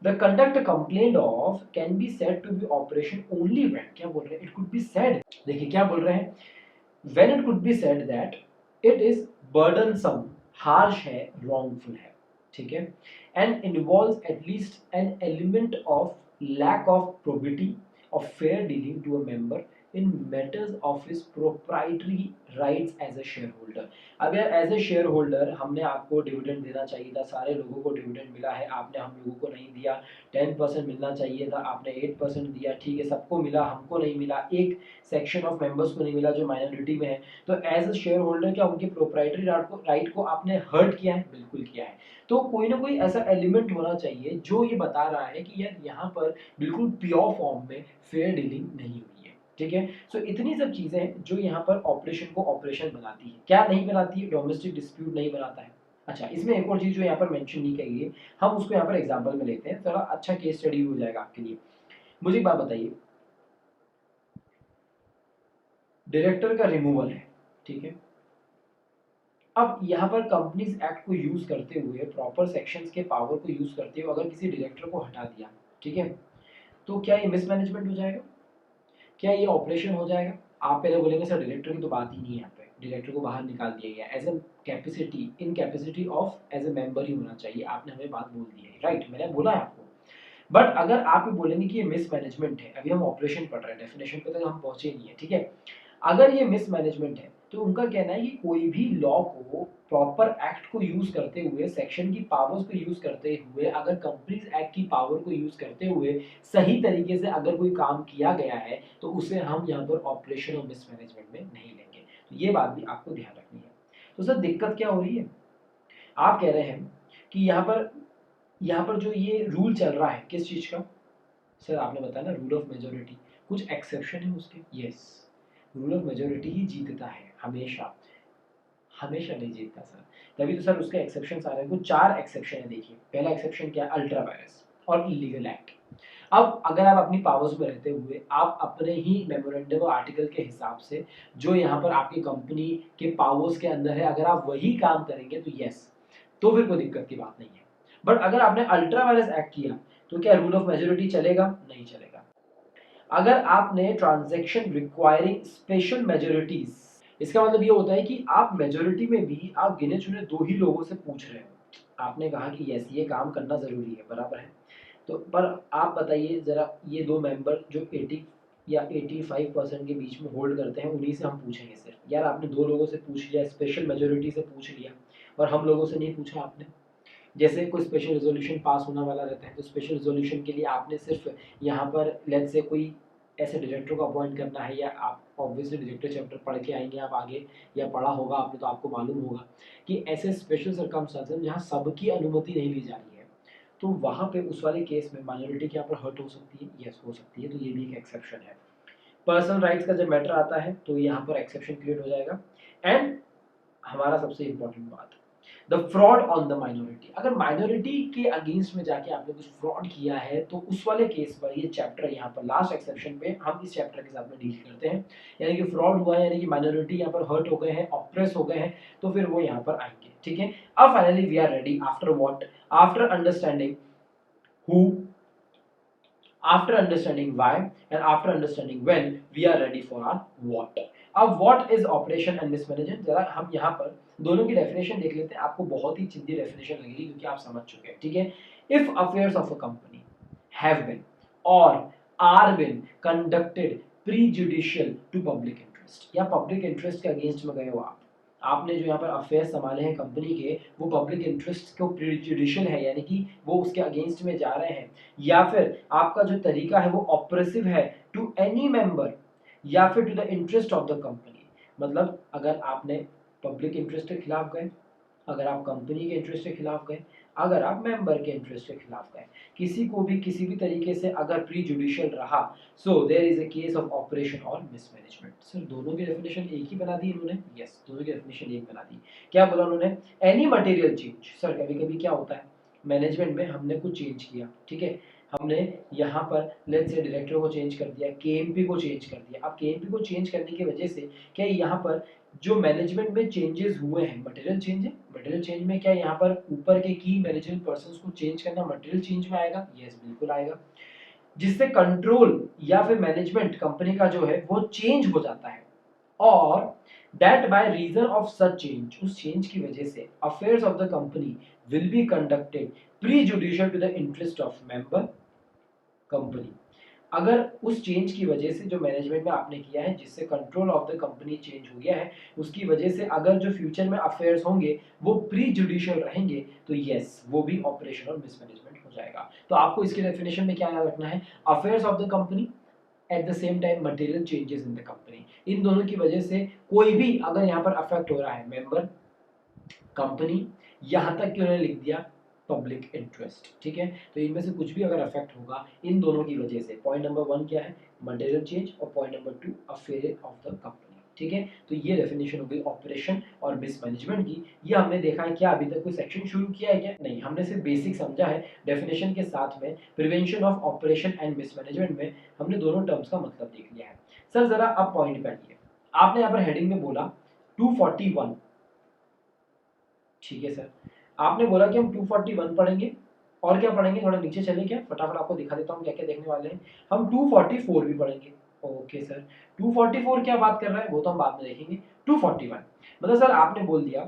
the conduct complaint of can be said to be operation only when, क्या बोल रहे हैं, इट कुड बी सेड, देखिए क्या बोल रहे हैं, when it could be said that it is burdensome, harsh है, रॉन्गफुल है, ठीक है, and involves at least an element of lack of probity of fair dealing to a member in matters of his proprietary rights as a shareholder। अब यार as a share holder हमने आपको dividend देना चाहिए था, सारे लोगों को डिविडेंड मिला है, आपने हम लोगों को नहीं दिया, 10% मिलना चाहिए था, आपने 8% दिया, ठीक है, सबको मिला, हमको नहीं मिला, एक सेक्शन ऑफ मेंबर्स को नहीं मिला जो माइनॉरिटी में है। तो एज ए शेयर होल्डर क्या उनके प्रोप्राइटरी राइट को आपने हर्ट किया है? बिल्कुल किया है। तो कोई ना कोई ऐसा एलिमेंट होना चाहिए जो ये बता रहा है कि यार यहाँ पर बिल्कुल प्योर फॉर्म में फेयर डीलिंग नहीं हुई है, ठीक है। सो इतनी सब चीजें हैं जो यहाँ पर ऑपरेशन को ऑपरेशन बनाती है। क्या नहीं बनाती है? डोमेस्टिक डिस्प्यूट नहीं बनाता है। अच्छा, इसमें एक और चीज जो यहाँ पर मेंशन नहीं करी है, हम उसको यहाँ पर एग्जांपल में लेते हैं, थोड़ा अच्छा केस स्टडी हो जाएगा आपके लिए। मुझे एक बात बताइए, डायरेक्टर का रिमूवल है, ठीक है, अब यहाँ पर कंपनीज एक्ट को यूज करते हुए, प्रॉपर सेक्शंस के पावर को यूज करते हुए अगर किसी डायरेक्टर को हटा दिया, ठीक है, तो क्या ये मिसमैनेजमेंट हो जाएगा? क्या ये ऑपरेशन हो जाएगा? आप पहले बोलेंगे सर डायरेक्टर की तो बात ही नहीं है, यहाँ पे डायरेक्टर को बाहर निकाल दिया गया, as a capacity, in capacity of as a member ही होना चाहिए, आपने हमें बात बोल दी है, राइट, मैंने बोला है आपको। बट अगर आप ये बोलेंगे कि ये मिसमैनेजमेंट है, अभी हम ऑपरेशन पढ़ रहे हैं, डेफिनेशन पे तक हम पहुंचे नहीं है, ठीक है, अगर ये मिसमैनेजमेंट है तो उनका कहना है कि कोई भी लॉ को, प्रॉपर एक्ट को यूज करते हुए, सेक्शन की पावर्स को यूज करते हुए, अगर कंपनीज एक्ट की पावर को यूज करते हुए सही तरीके से अगर कोई काम किया गया है तो उसे हम यहाँ पर ऑपरेशन और मिसमैनेजमेंट में नहीं लेंगे। तो ये बात भी आपको ध्यान रखनी है। तो सर दिक्कत क्या हो रही है? आप कह रहे हैं कि यहाँ पर जो ये रूल चल रहा है किस चीज का? सर आपने बताया ना, रूल ऑफ मेजोरिटी, कुछ एक्सेप्शन है उसके? यस, रूल ऑफ मेजोरिटी ही जीतता है हमेशा, हमेशा नहीं जीतता सर। तभी तो सर उसके एक्सेप्शन आ रहे हैं, कुछ 4 एक्सेप्शन है। देखिए पहला एक्सेप्शन क्या है? अल्ट्रा वायरस और इलीगल एक्ट। अब अगर आप अपनी पावर्स में रहते हुए आप अपने ही मेमोरेंडम और आर्टिकल के हिसाब से जो यहाँ पर आपकी कंपनी के पावर्स के अंदर है, अगर आप वही काम करेंगे तो यस, तो फिर कोई दिक्कत की बात नहीं है। बट अगर आपने अल्ट्रा वायरस एक्ट किया तो क्या रूल ऑफ मेजोरिटी चलेगा? नहीं चलेगा। अगर आपने ट्रांजैक्शन रिक्वायरिंग स्पेशल मेजोरिटीज, इसका मतलब ये होता है कि आप मेजोरिटी में भी आप गिने चुने 2 ही लोगों से पूछ रहे हो, आपने कहा कि यस ये काम करना जरूरी है, बराबर है, तो पर आप बताइए जरा, ये 2 मेंबर जो 80 या 85% के बीच में होल्ड करते हैं उन्हीं से हम पूछेंगे सिर्फ। यार आपने 2 लोगों से पूछ लिया, स्पेशल मेजोरिटी से पूछ लिया, और हम लोगों से नहीं पूछा आपने। जैसे कोई स्पेशल रेजोल्यूशन पास होने वाला रहता है तो स्पेशल रेजोल्यूशन के लिए आपने सिर्फ यहाँ पर लेट्स से कोई ऐसे डायरेक्टर को अपॉइंट करना है, या आप ऑब्वियसली डायरेक्टर चैप्टर पढ़ के आएंगे आप आगे, या पढ़ा होगा आपने तो आपको मालूम होगा कि ऐसे स्पेशल सर्कमस्टांसेस जहाँ सबकी अनुमति नहीं ली जा रही है, तो वहाँ पे उस वाले केस में माइनॉरिटी के यहाँ पर हर्ट हो सकती है, यस हो सकती है, तो ये भी एक एक्सेप्शन है। पर्सनल राइट्स का जब मैटर आता है तो यहाँ पर एक्सेप्शन क्रिएट हो जाएगा। एंड हमारा सबसे इंपॉर्टेंट बात, the fraud on the minority, अगर माइनॉरिटी के अगेंस्ट में जाके आपने कुछ फ्रॉड किया है तो उस वाले केस पर ये चैप्टर यहाँ पर लास्ट एक्सेप्शन पे हम इस चैप्टर के साथ में डील करते हैं, यानी कि फ्रॉड हुआ है, यानी कि माइनॉरिटी यहाँ पर हर्ट हो गए हैं, ऑप्रेस हो गए हैं, तो फिर वो यहाँ पर आएंगे, ठीक है। अब finally we are ready after what, after understanding who, after understanding why and after understanding when, we are ready for our what। अब what is operation and mismanagement, जरा हम यहाँ पर दोनों की डेफिनेशन देख लेते हैं, आपको बहुत ही चिंदी डेफिनेशन लगेगी क्योंकि आप समझ चुके हैं, ठीक है। If affairs of a company have been or are being conducted prejudicial to public interest, या पब्लिक इंटरेस्ट के अगेंस्ट में गए हो आप, आपने जो यहाँ पर अफेयर संभाले हैं कंपनी के वो पब्लिक इंटरेस्ट को प्रीजुडिशियल है, यानी कि वो उसके अगेंस्ट में जा रहे हैं, या फिर आपका जो तरीका है वो ऑपरेसिव है टू एनी मेंबर, या फिर to the interest of the company, मतलब अगर आपने पब्लिक इंटरेस्ट के खिलाफ गए, अगर आप कंपनी के इंटरेस्ट के खिलाफ गए, अगर आप मेंबर के इंटरेस्ट के खिलाफ गए, किसी को भी किसी भी तरीके से अगर प्री जुडिशियल रहा, so there is a case of operation और मिसमैनेजमेंट। सर दोनों की डेफिनेशन एक ही बना दी इन्होंने? यस, दोनों की डेफिनेशन एक बना दी। क्या बोला उन्होंने? Any material change. सर कभी कभी क्या होता है मैनेजमेंट में, हमने कुछ चेंज किया, ठीक है, हमने यहाँ पर लेट्स से डायरेक्टर को चेंज कर दिया, केएमपी को चेंज कर दिया। अब केएमपी को चेंज करने की वजह से क्या यहाँ पर जो मैनेजमेंट में चेंजेस हुए हैं मटेरियल चेंज है, मटेरियल चेंज में क्या यहाँ पर ऊपर के की मैनेजमेंट पर्संस को चेंज करना मटेरियल चेंज में आएगा? यस बिल्कुल आएगा, जिससे कंट्रोल या फिर मैनेजमेंट कंपनी का जो है वो चेंज हो जाता है, और that by reason of such change, उस चेंज की वजह से affairs of the company will be conducted prejudicial to the interest of member company. अगर उस चेंज की वजह से जो मैनेजमेंट में आपने किया है जिससे control of the company change हो गया है, उसकी वजह से अगर जो फ्यूचर में अफेयर्स होंगे वो प्री जुडिशियल रहेंगे तो यस वो भी ऑपरेशन और मिसमैनेजमेंट हो जाएगा। तो आपको इसकी डेफिनेशन में क्या याद रखना है? Affairs of the company at the same time material changes in the company, इन दोनों की वजह से कोई भी अगर यहाँ पर अफेक्ट हो रहा है, मेंबर, कंपनी, यहाँ तक कि उन्होंने लिख दिया पब्लिक इंटरेस्ट, ठीक है, तो इनमें से कुछ भी अगर अफेक्ट होगा इन दोनों की वजह से, पॉइंट नंबर 1 क्या है? मटेरियल चेंज, और point number 2 affair of the company, ठीक है। तो ये डेफिनेशन हो गई ऑपरेशन और मिसमैनेजमेंट की। ये हमने देखा है, क्या अभी तक कोई सेक्शन शुरू किया है क्या? नहीं, हमने सिर्फ बेसिक समझा है। डेफिनेशन के साथ में prevention of operation and mismanagement में हमने दोनों टर्म्स का मतलब देख लिया है। सर जरा अब पॉइंट पे आइए, आपने यहाँ पर हेडिंग में बोला 241 ठीक है सर, आपने बोला कि हम 241 पढ़ेंगे और क्या पढ़ेंगे, थोड़ा नीचे चले क्या, फटाफट आपको दिखा देता हूँ क्या क्या देखने वाले हैं। हम 244 भी पढ़ेंगे। ओके सर, 244 क्या बात कर रहा है वो तो हम बाद में देखेंगे। 241 मतलब सर आपने बोल दिया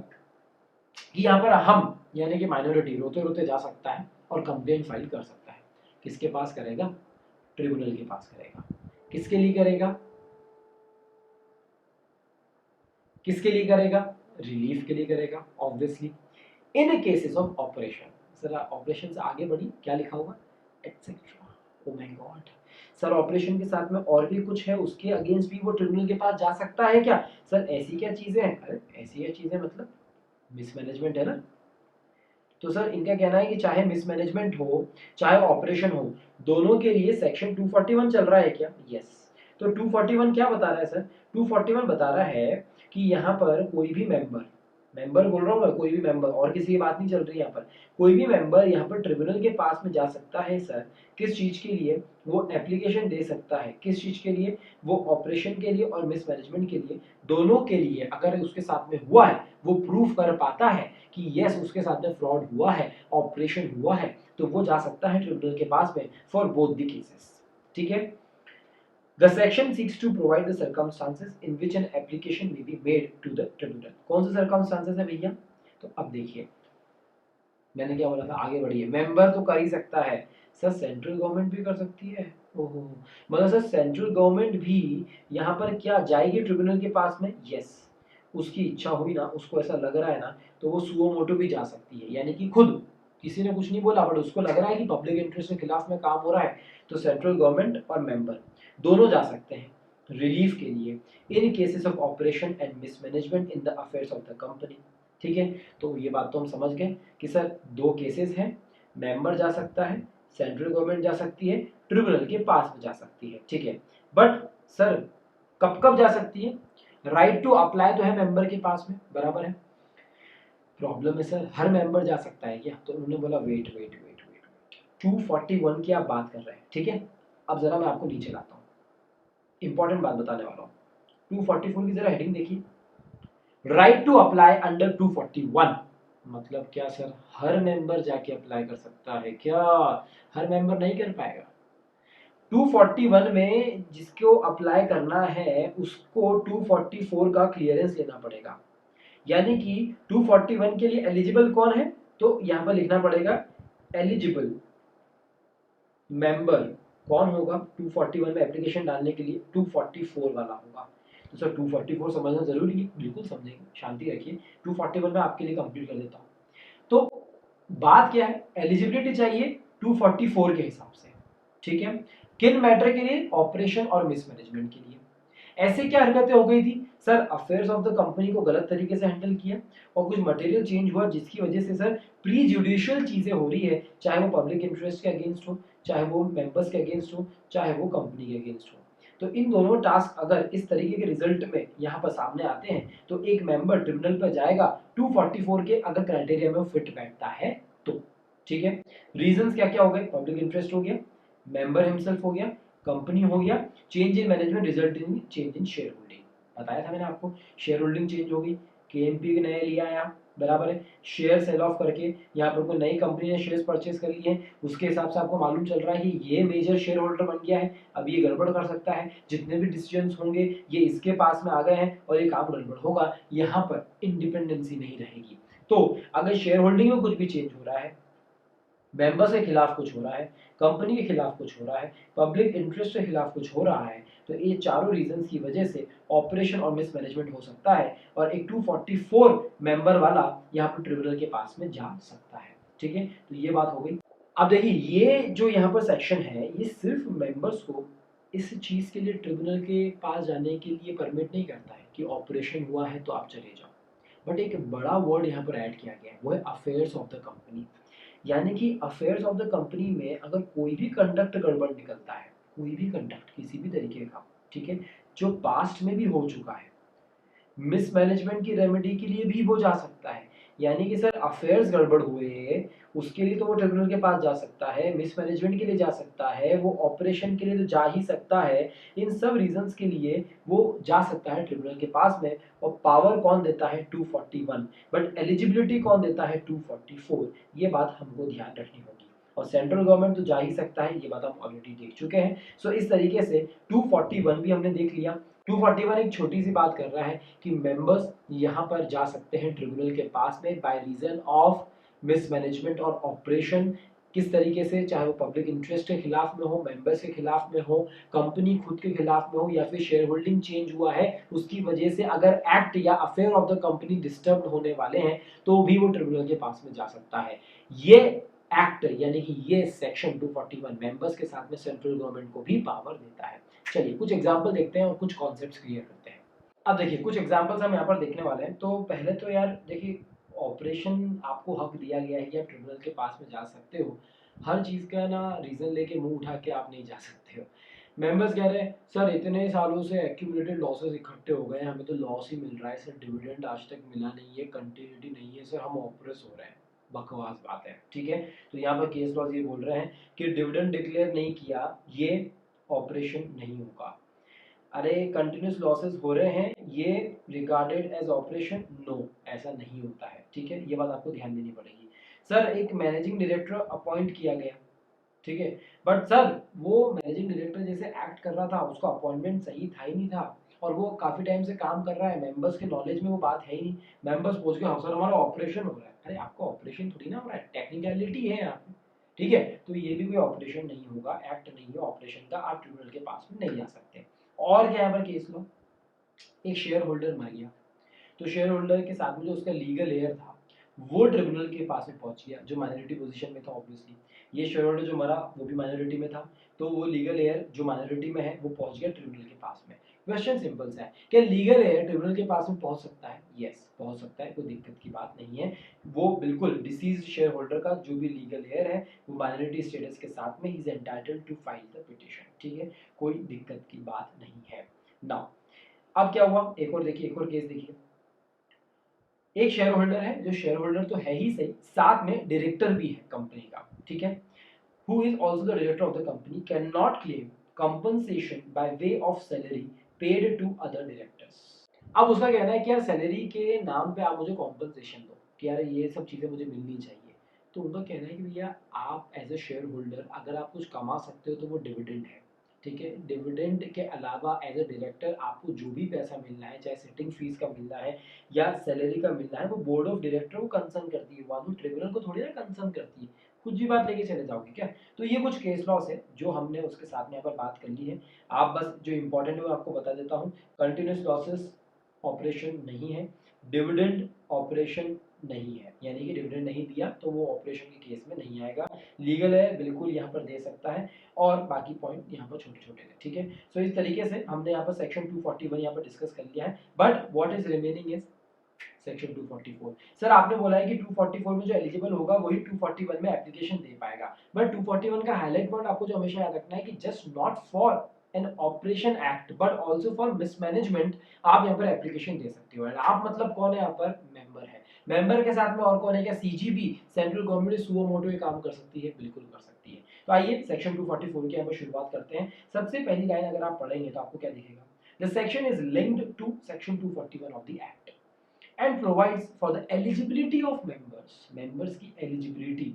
कि यहाँ पर हम यानी कि माइनॉरिटी रोते रोते जा सकता है और कंप्लेंट फाइल कर सकता है। किसके पास करेगा, ट्रिब्यूनल के पास करेगा। किसके लिए करेगा, किसके लिए करेगा, रिलीफ के लिए करेगा obviously. In cases of operation, sir operation से आगे बढ़ी क्या लिखा हुआ, etcetera. Oh my God sir, operation के साथ में और भी कुछ है, उसके अगेंस्ट भी वो ट्रिब्यूनल के पास जा सकता है क्या। सर ऐसी क्या चीजें हैं, अरे ऐसी क्या चीजें मतलब मिसमैनेजमेंट है ना। तो सर इनका कहना है कि चाहे मिसमैनेजमेंट हो चाहे ऑपरेशन हो, दोनों के लिए सेक्शन 241 चल रहा है क्या, यस। तो 241 क्या बता रहा है सर, 241 बता रहा है कि यहाँ पर कोई भी मेंबर, मेंबर बोल रहा हूँ मैं, कोई भी मेंबर और किसी की बात नहीं चल रही यहाँ पर, कोई भी मेंबर यहाँ पर ट्रिब्यूनल के पास में जा सकता है सर। किस चीज के लिए, वो एप्लीकेशन दे सकता है, किस चीज के लिए, वो ऑपरेशन के लिए और मिसमैनेजमेंट के लिए, दोनों के लिए। अगर उसके साथ में हुआ है, वो प्रूफ कर पाता है कि यस उसके साथ में फ्रॉड हुआ है, ऑपरेशन हुआ है, तो वो जा सकता है ट्रिब्यूनल के पास में फॉर बोथ द केसेस। ठीक है। The section seeks to provide the circumstances in which an application may be made to the tribunal। कौन से circumstances है भैया, तो अब देखिए मैंने क्या बोला था, आगे बढ़िए। मेंबर तो कर ही सकता है सर, सेंट्रल गवर्नमेंट भी कर सकती है। ओहो, मतलब सर सेंट्रल गवर्नमेंट भी यहाँ पर क्या जाएगी ट्रिब्यूनल के पास में, यस। उसकी इच्छा हुई ना, उसको ऐसा लग रहा है ना, तो वो सुओ मोटो भी जा सकती है, यानी कि खुद किसी ने कुछ नहीं बोला बट उसको लग रहा है कि पब्लिक इंटरेस्ट के खिलाफ में काम हो रहा है, तो सेंट्रल गवर्नमेंट और मेंबर दोनों जा सकते हैं रिलीफ के लिए in cases of operation and mismanagement in the affairs of the company. ठीक है, तो ये बात तो हम समझ गए कि सर दो केसेस हैं, मेंबर जा सकता है, सेंट्रल गवर्नमेंट जा सकती है, ट्रिब्यूनल के पास में जा सकती है। ठीक है, बट सर कब कब जा सकती है, राइट टू अप्लाई तो है मेंबर के पास में, बराबर है। प्रॉब्लम है सर हर मेंबर जा सकता है क्या, तो उन्होंने बोला वेट वेट वेट वेट 241 की आप बात कर रहे हैं, ठीक है। अब जरा मैं आपको नीचे लाता हूँ, इंपॉर्टेंट बात बताने वाला हूँ। 244 की जरा हेडिंग देखिए, राइट टू अप्लाई अंडर 241 मतलब क्या सर, हर मेंबर जाके अप्लाई कर सकता है क्या, हर मेंबर नहीं कर पाएगा। 241 में जिसको अप्लाई करना है उसको 244 का क्लियरेंस लेना पड़ेगा, यानी कि 241 के लिए एलिजिबल कौन है, तो यहां पर लिखना पड़ेगा एलिजिबल मेंबर कौन होगा 241 में एप्लीकेशन डालने के लिए, 244 वाला होगा। तो सर 244 समझना जरूरी है, बिल्कुल समझेंगे, शांति रखिए। 241 में आपके लिए कंप्लीट कर देता हूँ। तो बात क्या है, एलिजिबिलिटी चाहिए 244 के हिसाब से, ठीक है। किन मैटर के लिए, ऑपरेशन और मिसमैनेजमेंट के लिए। ऐसे क्या हरकतें हो गई थी sir, affairs of the company को गलत तरीके से हैंडल किया और कुछ मटेरियल चेंज हुआ जिसकी वजह से सर प्री जुडिशियल चीजें हो रही है, चाहे वो पब्लिक इंटरेस्ट के अगेंस्ट हो, चाहे वो मेंबर्स के अगेंस्ट हो, चाहे वो कंपनी के अगेंस्ट हो। तो इन दोनों टास्क अगर इस तरीके के रिजल्ट में यहाँ पर सामने आते हैं तो एक मेंबर ट्रिब्यूनल पर जाएगा 244 के अगर क्राइटेरिया में फिट बैठता है तो। ठीक है, रीजंस क्या क्या हो गए, पब्लिक इंटरेस्ट हो गया, मेंबर हिमसेल्फ हो गया, कंपनी हो गया, change in management result in change in share holding, बताया था मैंने आपको, शेयर होल्डिंग चेंज हो गई, केएमपी के नए लिया यहाँ, बराबर है। शेयर सेल ऑफ करके यहाँ पर कोई नई कंपनी ने शेयर्स परचेज कर लिए हैं, उसके हिसाब से आपको मालूम चल रहा है कि ये मेजर शेयर होल्डर बन गया है, अब ये गड़बड़ कर सकता है, जितने भी डिसीजन होंगे ये इसके पास में आ गए हैं और ये काम गड़बड़ होगा, यहाँ पर इंडिपेंडेंसी नहीं रहेगी। तो अगर शेयर होल्डिंग में कुछ भी चेंज हो रहा है, मेंबर्स के खिलाफ कुछ हो रहा है, कंपनी के खिलाफ कुछ हो रहा है, पब्लिक इंटरेस्ट के खिलाफ कुछ हो रहा है, तो ये चारों रीजंस की वजह से ऑपरेशन और मिसमैनेजमेंट हो सकता है और एक 244 मेंबर वाला यहाँ पर ट्रिब्यूनल के पास में जा सकता है। ठीक है, तो ये बात हो गई। अब देखिए ये जो यहाँ पर सेक्शन है ये सिर्फ मेंबर्स को इस चीज के लिए ट्रिब्यूनल के पास जाने के लिए परमिट नहीं करता है कि ऑपरेशन हुआ है तो आप चले जाओ, बट एक बड़ा वर्ड यहाँ पर ऐड किया गया है, वो है अफेयर्स ऑफ द कंपनी। यानी कि अफेयर्स ऑफ द कंपनी में अगर कोई भी कंडक्ट गड़बड़ निकलता है, कोई भी कंडक्ट किसी भी तरीके का, ठीक है, जो पास्ट में भी हो चुका है, मिसमैनेजमेंट की रेमेडी के लिए भी वो जा सकता है, यानी कि सर अफेयर्स गड़बड़ हुए उसके लिए तो वो ट्रिब्यूनल के पास जा सकता है, मिसमैनेजमेंट के लिए जा सकता है, वो ऑपरेशन के लिए तो जा ही सकता है, इन सब रीजंस के लिए वो जा सकता है ट्रिब्यूनल के पास में। और पावर कौन देता है 241, बट एलिजिबिलिटी कौन देता है 244, ये बात हमको ध्यान रखनी होगी। और सेंट्रल गवर्नमेंट तो जा ही सकता है, ये बात हम ऑलरेडी देख चुके हैं। सो इस तरीके से 241 भी हमने देख लिया। 241 एक छोटी सी बात कर रहा है कि मेंबर्स यहाँ पर जा सकते हैं ट्रिब्यूनल के पास में बाय रीजन ऑफ मिसमैनेजमेंट और ऑपरेशन। किस तरीके से, चाहे वो पब्लिक इंटरेस्ट के खिलाफ में हो, मेंबर्स के खिलाफ में हो, कंपनी खुद के खिलाफ में हो, या फिर शेयर होल्डिंग चेंज हुआ है उसकी वजह से अगर एक्ट या affair of the company disturb होने वाले हैं तो भी वो ट्रिब्यूनल के पास में जा सकता है। ये एक्ट यानी कि ये सेक्शन 241 मेंबर्स के साथ में सेंट्रल गवर्नमेंट को भी पावर देता है। चलिए कुछ एग्जांपल देखते हैं और कुछ कॉन्सेप्ट्स क्लियर करते हैं। अब देखिए कुछ एग्जांपल्स हम यहाँ पर देखने वाले हैं। तो पहले तो यार देखिए, ऑपरेशन आपको हक दिया गया है कि आप ट्रिब्यूनल के पास में जा सकते हो। हर चीज़ का ना रीज़न लेके मुंह उठा के आप नहीं जा सकते हो। मेंबर्स कह रहे हैं सर इतने सालों से एक्यूमुलेटेड लॉसेस इकट्ठे हो गए हैं, हमें तो लॉस ही मिल रहा है सर, डिविडेंड आज तक मिला नहीं है, कंटिन्यूटी नहीं है सर, हम ऑपरेस हो रहे हैं। बकवास बात है, ठीक है। तो यहाँ पर केस लॉज ये बोल रहे हैं कि डिविडेंड डिक्लेयर नहीं किया ये ऑपरेशन नहीं होगा। अरे कंटिन्यूस लॉसेस हो रहे हैं ये रिगार्डेड एज ऑपरेशन, नो ऐसा नहीं होता है, ठीक है। ये बात आपको ध्यान देनी पड़ेगी। सर एक मैनेजिंग डायरेक्टर अपॉइंट किया गया, ठीक है, बट सर वो मैनेजिंग डायरेक्टर जैसे एक्ट कर रहा था उसका अपॉइंटमेंट सही था ही नहीं था, और वो काफी टाइम से काम कर रहा है, मेंबर्स के नॉलेज में वो बात है ही नहीं। मेंबर्स पूछ के हाँ सर हमारा ऑपरेशन हो रहा है, अरे आपका ऑपरेशन थोड़ी ना हो रहा है, टेक्निकलिटी है यहाँ पे, ठीक है। तो ये भी कोई ऑपरेशन नहीं होगा, एक्ट नहीं है ऑपरेशन का, आप ट्रिब्यूनल के पास में नहीं जा सकते। और क्या यहाँ पर केस लो, एक शेयर होल्डर मर गया, तो शेयर होल्डर के साथ में जो उसका लीगल एयर था वो ट्रिब्यूनल के पास में पहुंच गया, जो माइनॉरिटी पोजीशन में था ऑब्वियसली। ये शेयर होल्डर जो मरा वो भी माइनॉरिटी में था, तो वो लीगल एयर जो माइनॉरिटी में है वो पहुंच गया ट्रिब्यूनल के पास में। क्वेश्चन सिंपल सा है, क्या लीगल एयर ट्रिब्यूनल के पास में पहुंच सकता है? यस पहुंच सकता है, कोई दिक्कत की बात नहीं है। वो बिल्कुल डिसीज शेयर होल्डर का जो भी लीगल एयर है वो माइनॉरिटी स्टेटस के साथ में ही is entitled to file the petition, ठीक है, कोई दिक्कत की बात नहीं है। नाउ अब क्या हुआ, एक और देखिए, एक और केस देखिए। एक शेयर होल्डर है, जो शेयर होल्डर तो है ही सही, साथ में डायरेक्टर भी है कंपनी का, ठीक है, who is also the director of the company cannot claim compensation by way of salary paid to other directors। अब उसका कहना है कि यार सैलरी के नाम पे आप मुझे कॉम्पनसेशन दो, कि यार ये सब चीज़ें मुझे मिलनी चाहिए। तो उनका कहना है कि भैया आप एज ए शेयर होल्डर अगर आप कुछ कमा सकते हो तो वो डिविडेंड है, ठीक है। डिविडेंड के अलावा एज ए डायरेक्टर आपको जो भी पैसा मिलना है, चाहे सिटिंग फीस का मिलना है या सैलरी का मिलना है, वो बोर्ड ऑफ डायरेक्टर को कंसर्न करती है, वो ट्रिब्यूनल को थोड़ी ना कंसर्न करती है। कुछ भी बात लेके चले जाओगे क्या? तो ये कुछ केस लॉस है जो हमने उसके साथ में यहाँ पर बात कर ली है। आप बस जो इंपॉर्टेंट है वो आपको बता देता हूँ। कंटिन्यूस लॉसेस ऑपरेशन नहीं है, डिविडेंड ऑपरेशन नहीं है, यानी कि डिविडेंड नहीं दिया तो वो ऑपरेशन के केस में नहीं आएगा। लीगल है बिल्कुल यहाँ पर दे सकता है, और बाकी पॉइंट यहाँ पर छोटे छोटे थे, ठीक है। सो इस तरीके से हमने यहाँ पर सेक्शन 241 यहाँ पर डिस्कस कर लिया है, but what is remaining is section 244। Sir आपने बोला है कि 244 में जो एलिजिबल होगा वही 241 में एप्लीकेशन दे पाएगा, बट 241 का हाईलाइट पॉइंट आपको जो हमेशा याद रखना है कि just not for an operation act but also for mismanagement आप यहाँ पर एप्लीकेशन दे सकते हो। आप मतलब कौन है यहाँ पर? मेंबर है। मेंबर के साथ में और कौन है? क्या सीजीबी सेंट्रल गवर्नमेंट सुओ मोटो ये काम कर सकती है? बिल्कुल कर सकती है। तो आइए सेक्शन 244 की यहाँ पर शुरुआत करते हैं। सबसे पहली लाइन अगर आप पढ़ेंगे तो आपको क्या दिखेगा? The section is linked to section 241 of the act and provides for the eligibility of members की eligibility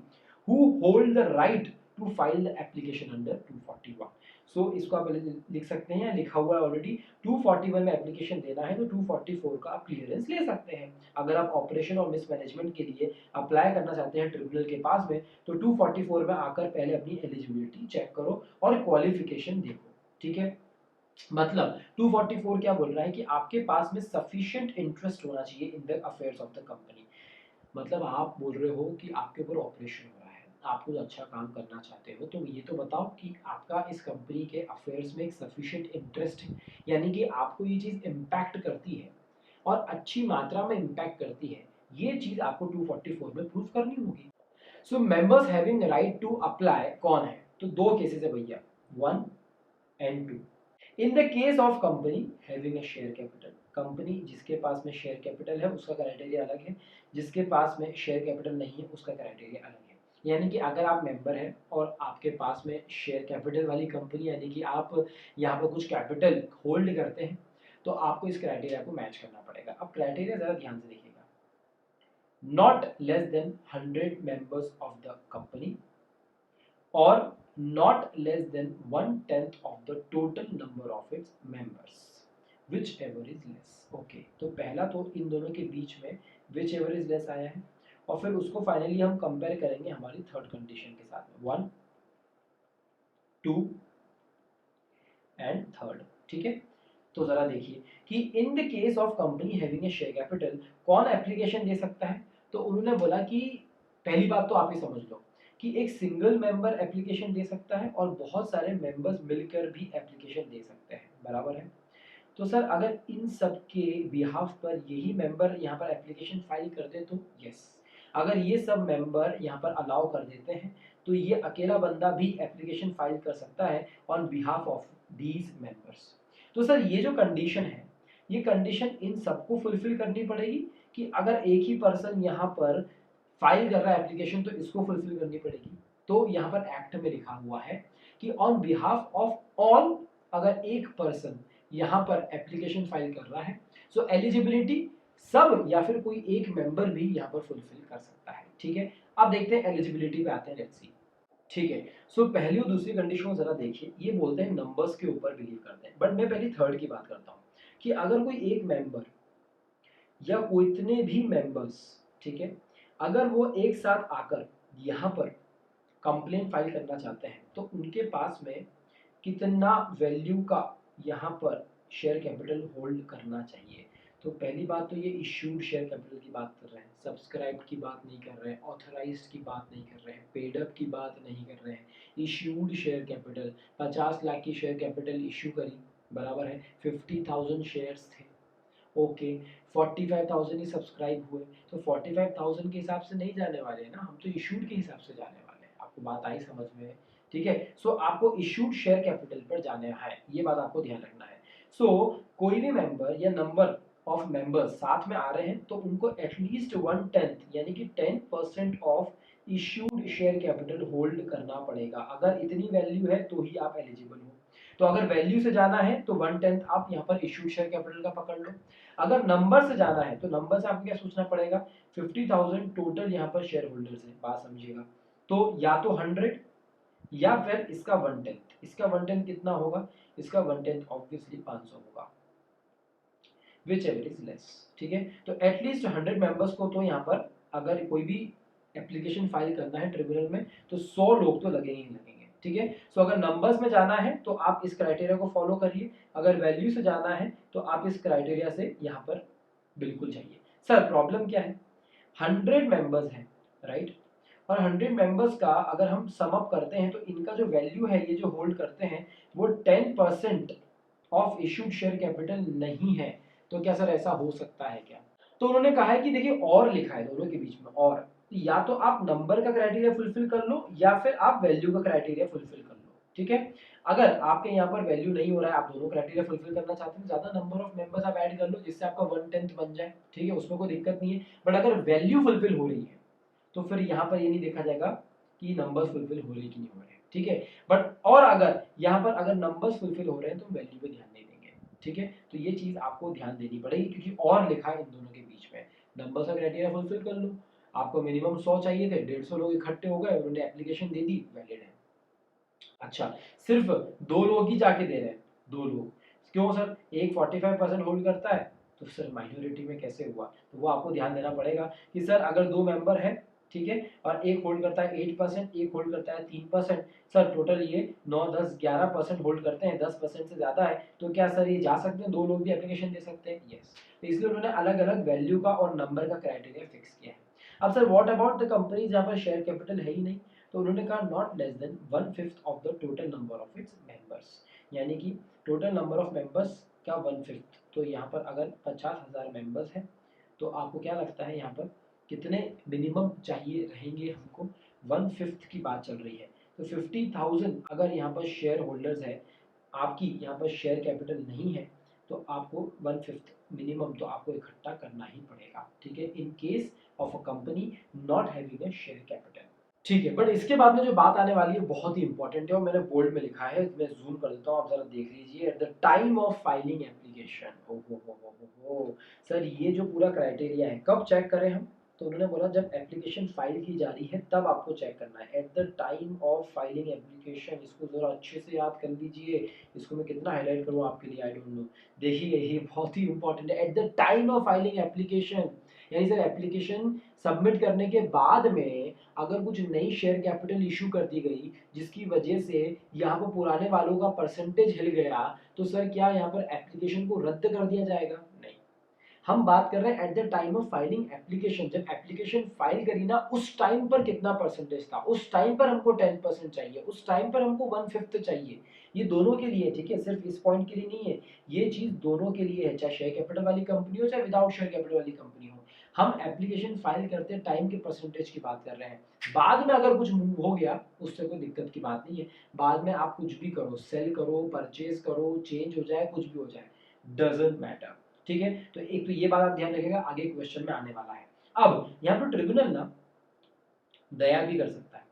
who hold the right to file the application under 241। सो इसको आप लिख सकते हैं, लिखा हुआ है ऑलरेडी। 241 में एप्लीकेशन देना है तो 244 का आप क्लियरेंस ले सकते हैं। अगर आप ऑपरेशन और मिसमैनेजमेंट के लिए अप्लाई करना चाहते हैं ट्रिब्यूनल के पास में तो 244 में आकर पहले अपनी एलिजिबिलिटी चेक करो और क्वालिफिकेशन देखो, ठीक है। मतलब 244 क्या बोल रहा है कि आपके पास में सफिशिएंट इंटरेस्ट होना चाहिए इन the affairs of the company. मतलब आप बोल रहे हो कि आपके ऊपर ऑपरेशन हो रहा है, आप कुछ अच्छा काम करना चाहते हो, तो ये तो बताओ कि आपका इस कंपनी के अफेयर्स में एक सफिशिएंट इंटरेस्ट है, यानी कि आपको ये चीज़ इम्पैक्ट करती है और अच्छी मात्रा में इम्पैक्ट करती है। ये चीज़ आपको 244 में प्रूफ करनी होगी। So members having right to apply कौन है? तो दो केसेस है भैया, 1 and 2। In the case of company having a share capital company जिसके पास में शेयर कैपिटल है उसका क्राइटेरिया अलग है, जिसके पास में शेयर कैपिटल नहीं है उसका क्राइटेरिया अलग है। यानी कि अगर आप मेंबर हैं और आपके पास में शेयर कैपिटल वाली कंपनी, यानी कि आप यहाँ पर कुछ कैपिटल होल्ड करते हैं, तो आपको इस क्राइटेरिया को मैच करना पड़ेगा। अब क्राइटेरिया ज़रा ध्यान से देखिएगा, not less than 100 members of the company और not less than 1/10 of the total number of its members, whichever is less. Okay, तो पहला तो इन दोनों के बीच में whichever is less आया है, और फिर उसको फाइनली हम कंपेयर करेंगे हमारी थर्ड कंडीशन के साथ में, 1 2 एंड थर्ड। ठीक है, तो जरा देखिए कि in the case of company having a share capital कौन एप्लीकेशन दे सकता है। तो उन्होंने बोला कि पहली बात तो आप ही समझ लो कि एक सिंगल मेंबर एप्लीकेशन दे सकता है और बहुत सारे मेंबर्स मिलकर भी एप्लीकेशन दे सकते हैं, बराबर है। तो सर अगर इन सब के बिहाफ पर यही मेंबर यहाँ पर एप्लीकेशन फाइल कर दे तो यस, अगर ये सब मेंबर यहाँ पर अलाउ कर देते हैं तो ये अकेला बंदा भी एप्लीकेशन फाइल कर सकता है on behalf of these members. तो सर ये जो कंडीशन है, ये कंडीशन इन सबको फुलफिल करनी पड़ेगी कि अगर एक ही पर्सन यहाँ पर फाइल कर रहा है एप्लीकेशन तो इसको फुलफिल करनी पड़ेगी। तो यहाँ पर एक्ट में लिखा हुआ है कि ऑन बिहाफ ऑफ ऑल, अगर एक पर्सन यहाँ पर एप्लीकेशन फाइल कर रहा है सो एलिजिबिलिटी सब या फिर कोई एक मेंबर भी यहाँ पर फुलफिल कर सकता है। ठीक है, अब देखते हैं एलिजिबिलिटी पे आते हैं, लेट्स सी। ठीक है, सो पहली और दूसरी कंडीशन को जरा देखिए, ये बोलते हैं नंबर्स के ऊपर बिलीव करते हैं, बट मैं पहली थर्ड की बात करता हूँ कि अगर कोई एक मेंबर या कोई भी मेंबर्स, ठीक है, अगर वो एक साथ आकर यहाँ पर कंप्लेन फाइल करना चाहते हैं तो उनके पास में कितना वैल्यू का यहाँ पर शेयर कैपिटल होल्ड करना चाहिए। तो पहली बात तो ये इश्यूड शेयर कैपिटल की बात कर रहे हैं, सब्सक्राइब्ड की बात नहीं कर रहे हैं, ऑथराइज्ड की बात नहीं कर रहे हैं, पेड अप की बात नहीं कर रहे हैं, इश्यूड शेयर कैपिटल 50 लाख की शेयर कैपिटल इश्यू करी, बराबर है 50,000 शेयर्स थे। ओके, 45,000 ही सब्सक्राइब हुए, तो 45,000 के हिसाब से नहीं जाने वाले हैं ना, हम तो इशूड के हिसाब से जाने वाले हैं। आपको बात आई समझ में? ठीक है, सो आपको इशूड शेयर कैपिटल पर जाने है, ये बात आपको ध्यान रखना है। सो कोई भी मेंबर या नंबर ऑफ मेंबर्स साथ में आ रहे हैं तो उनको एटलीस्ट 1/10 यानी कि 10% of issued share capital hold करना पड़ेगा। अगर इतनी वैल्यू है तो ही आप एलिजिबल हो। तो अगर वैल्यू से जाना है तो 1/10 आप यहाँ पर इशूड शेयर कैपिटल का पकड़ लो। अगर नंबर से जाना है तो नंबर से आपको क्या सोचना पड़ेगा, 50,000 टोटल यहाँ पर शेयर होल्डर्स है, बात समझिएगा। तो या तो 100 या फिर इसका 1/10, इसका 1/10 कितना होगा, इसका 1/10 ऑब्वियसली 500 होगा, विच एवर इज लेस। ठीक है, तो एटलीस्ट 100 मेंबर्स को तो यहाँ पर अगर कोई भी एप्लीकेशन फाइल करना है ट्रिब्यूनल में तो 100 लोग तो लगेंगे ही लगेंगे। ठीक है, सो अगर नंबर्स में जाना है तो आप इस क्राइटेरिया को फॉलो करिए, अगर वैल्यू से जाना है तो आप इस क्राइटेरिया से यहाँ पर बिल्कुल जाइए। सर प्रॉब्लम क्या है, 100 मेंबर्स हैं, राइट, और 100 मेंबर्स का अगर हम सम अप करते हैं तो इनका जो वैल्यू है, ये जो होल्ड करते हैं वो 10% ऑफ इशूड शेयर कैपिटल नहीं है। तो क्या सर ऐसा हो सकता है क्या? तो उन्होंने कहा है कि देखिए और लिखा है दोनों के बीच में, और या तो आप नंबर का क्राइटेरिया फुलफिल कर लो या फिर आप वैल्यू का क्राइटेरिया फुलफिल कर लो। ठीक है, अगर आपके यहाँ पर वैल्यू नहीं हो रहा है, आप दोनों क्राइटेरिया फुलफिल करना चाहते हैं, ज्यादा नंबर ऑफ मेंबर्स आप ऐड कर लो जिससे आपका 1/10 बन जाए। ठीक है, उसमें कोई दिक्कत नहीं है, बट अगर वैल्यू फुलफिल हो रही है तो फिर यहाँ पर ये नहीं देखा जाएगा कि नंबर्स फुलफिल हो रहे कि नहीं हो रहे। ठीक है, बट और अगर यहाँ पर अगर नंबर्स फुलफिल हो रहे हैं तो वैल्यू पे ध्यान नहीं देंगे। ठीक है, तो ये चीज आपको ध्यान देनी पड़ेगी क्योंकि और लिखा है इन दोनों के बीच में, नंबर्स का क्राइटेरिया फुलफिल कर लो, आपको मिनिमम 100 चाहिए थे, 150 लोग इकट्ठे हो गए, उन्होंने एप्लीकेशन दे दी, वैलिड है। अच्छा, सिर्फ 2 लोग ही जाके दे रहे हैं, 2 लोग क्यों सर, एक 45% होल्ड करता है तो सर माइनॉरिटी में कैसे हुआ, तो वो आपको ध्यान देना पड़ेगा कि सर अगर 2 मेंबर है, ठीक है, और एक होल्ड करता है 8%, एक होल्ड करता है 3%, सर टोटल ये 9 10 11% होल्ड करते हैं, 10% से ज्यादा है तो क्या सर ये जा सकते हैं, 2 लोग भी एप्लीकेशन दे सकते हैं? यस, तो इसलिए उन्होंने अलग अलग वैल्यू का और नंबर का क्राइटेरिया फिक्स किया है। अब sir what about the company जहाँ पर शेयर कैपिटल है ही नहीं, तो उन्होंने कहा not less than 1/5 of the total number of its members, यानी कि टोटल नंबर ऑफ मेंबर्स का 1/5। तो यहाँ पर अगर 50,000 मेंबर्स हैं तो आपको क्या लगता है यहाँ पर कितने मिनिमम चाहिए रहेंगे हमको, 1/5 की बात चल रही है। तो 50,000 अगर यहाँ पर शेयर होल्डर्स है, आपकी यहाँ पर शेयर कैपिटल नहीं है तो आपको 1/5 मिनिमम तो आपको इकट्ठा करना ही पड़ेगा, ठीक है, in case of a company not having a share capital. ठीक है, बट इसके बाद में जो बात आने वाली है बहुत ही इंपॉर्टेंट है और मैंने बोल्ड में लिखा है, मैं जूम कर देता हूँ, आप जरा देख लीजिए। At the time of filing application, हो सर ये जो पूरा क्राइटेरिया है कब चेक करें हम, तो उन्होंने बोला जब एप्लीकेशन फाइल की जा रही है तब आपको चेक करना है। At the time of filing application, इसको जरा अच्छे से याद कर लीजिए, इसको मैं कितना हाईलाइट करूँ आपके लिए, आई डोंट नो। देखिए ये बहुत ही इंपॉर्टेंट है, at the time of filing application, यानी सर एप्लीकेशन सबमिट करने के बाद में अगर कुछ नई शेयर कैपिटल इशू कर दी गई जिसकी वजह से यहाँ पर पुराने वालों का परसेंटेज हिल गया, तो सर क्या यहाँ पर एप्लीकेशन को रद्द कर दिया जाएगा? नहीं, हम बात कर रहे हैं at the time of filing application, जब एप्लीकेशन फाइल करी ना उस टाइम पर कितना परसेंटेज था, उस टाइम पर हमको 10% चाहिए, उस टाइम पर हमको 1/5 चाहिए। ये दोनों के लिए, ठीक है, सिर्फ इस पॉइंट के लिए नहीं है, ये चीज दोनों के लिए है, चाहे शेयर कैपिटल वाली कंपनी हो चाहे विदाउट शेयर कैपिटल वाली कंपनी हो। हम एप्लीकेशन फाइल करते टाइम के परसेंटेज की बात कर रहे हैं। बाद में अगर कुछ मूव हो गया उससे कोई दिक्कत की बात नहीं है, बाद में आप कुछ भी करो, सेल करो, परचेज करो, चेंज हो जाए, कुछ भी हो जाए, डजंट मैटर, ठीक है। तो एक तो ये बात आप ध्यान रखिएगा, आगे क्वेश्चन में आने वाला है। अब यहाँ पर ट्रिब्यूनल ना दया भी कर सकता है,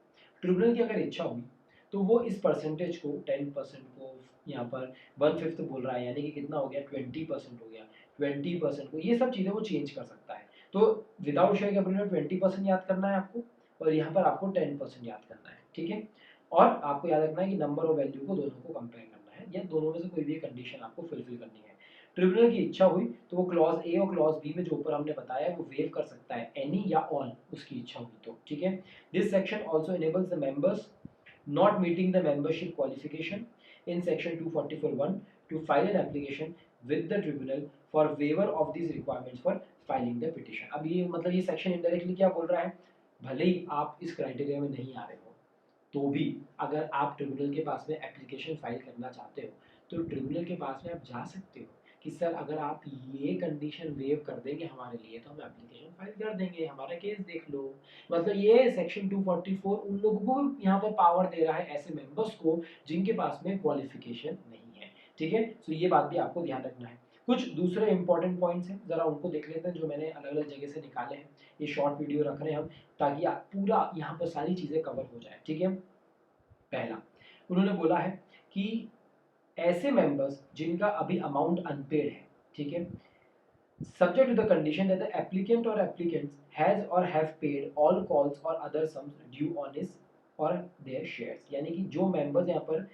ट्रिब्यूनल की अगर इच्छा हुई तो वो इस परसेंटेज को 10% को यहाँ पर 1/5 बोल रहा है, यानी कि कितना हो गया, 20% हो गया, 20% को, ये सब चीजें वो चेंज कर सकता है। तो विदाउट शेयर कैपिटल में 20% याद करना है आपको, और यहाँ पर आपको 10% याद करना है, ठीक है। और आपको याद रखना है कि नंबर और वैल्यू को दोनों को कंपेयर करना है, या दोनों में से कोई भी कंडीशन आपको फुलफिल करनी है। ट्रिब्यूनल की इच्छा हुई तो वो क्लॉज ए और क्लॉज बी में जो ऊपर हमने बताया वो वेव कर सकता है, एनी या ऑल, उसकी इच्छा हुई तो, ठीक है। This section also enables the members not meeting the membership qualification in section 244(1) to file an application with the tribunal for waiver of these requirements for filing the petition। अब ये मतलब ये सेक्शन इनडायरेक्टली क्या बोल रहा है, भले ही आप इस क्राइटेरिया में नहीं आ रहे हो तो भी अगर आप ट्रिब्यूनल के पास में एप्लीकेशन फाइल करना चाहते हो तो ट्रिब्यूनल के पास में आप जा सकते हो कि सर अगर आप ये कंडीशन वेव कर देंगे हमारे लिए तो हम एप्लीकेशन फाइल कर देंगे, हमारा केस देख लो। मतलब ये सेक्शन 244 उन लोगों को यहाँ पर पावर दे रहा है, ऐसे मेंबर्स को जिनके पास में क्वालिफिकेशन नहीं है, ठीक है। तो ये बात भी आपको ध्यान रखना है। कुछ दूसरे इंपॉर्टेंट पॉइंट्स हैं, जरा उनको देख लेते हैं जो मैंने अलग अलग जगह से निकाले हैं। ये शॉर्ट वीडियो रख रहे हैं हम ताकि आप पूरा यहाँ पर सारी चीजें कवर हो जाए, ठीक है। पहला उन्होंने बोला है कि ऐसे मेंबर्स जिनका अभी अमाउंट अनपेड है, ठीक है, subject to the condition that the applicant or applicants has or have paid all calls or other sums due on his or their shares, यानी कि जो मेंबर्स यहाँ पर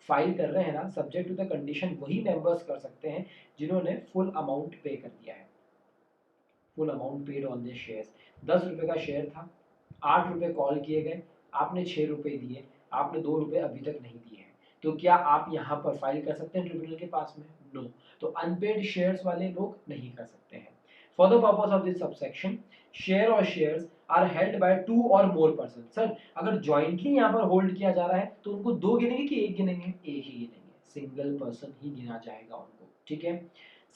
फाइल कर रहे हैं ना, सब्जेक्ट टू द कंडीशन वही मेंबर्स कर सकते हैं जिन्होंने फुल अमाउंट पे कर दिया है, full amount paid on their shares. 10 रुपए का शेयर था, 8 रुपए कॉल किए गए, आपने 6 रुपए दिए, आपने 2 रुपए अभी तक नहीं दिए हैं, तो क्या आप यहाँ पर फाइल कर सकते हैं ट्रिब्यूनल के पास में? नो। तो अनपेड शेयर्स वाले लोग नहीं कर सकते हैं। For the purpose of this subsection, share और शेयर्स आर हेल्ड बाय 2 और मोर पर्सन। सर अगर ज्वाइंटली यहाँ पर होल्ड किया जा रहा है तो उनको 2 गिनेंगे कि 1 गिनेंगे? एक ही गिनेंगे, सिंगल पर्सन ही गिना जाएगा उनको, ठीक है।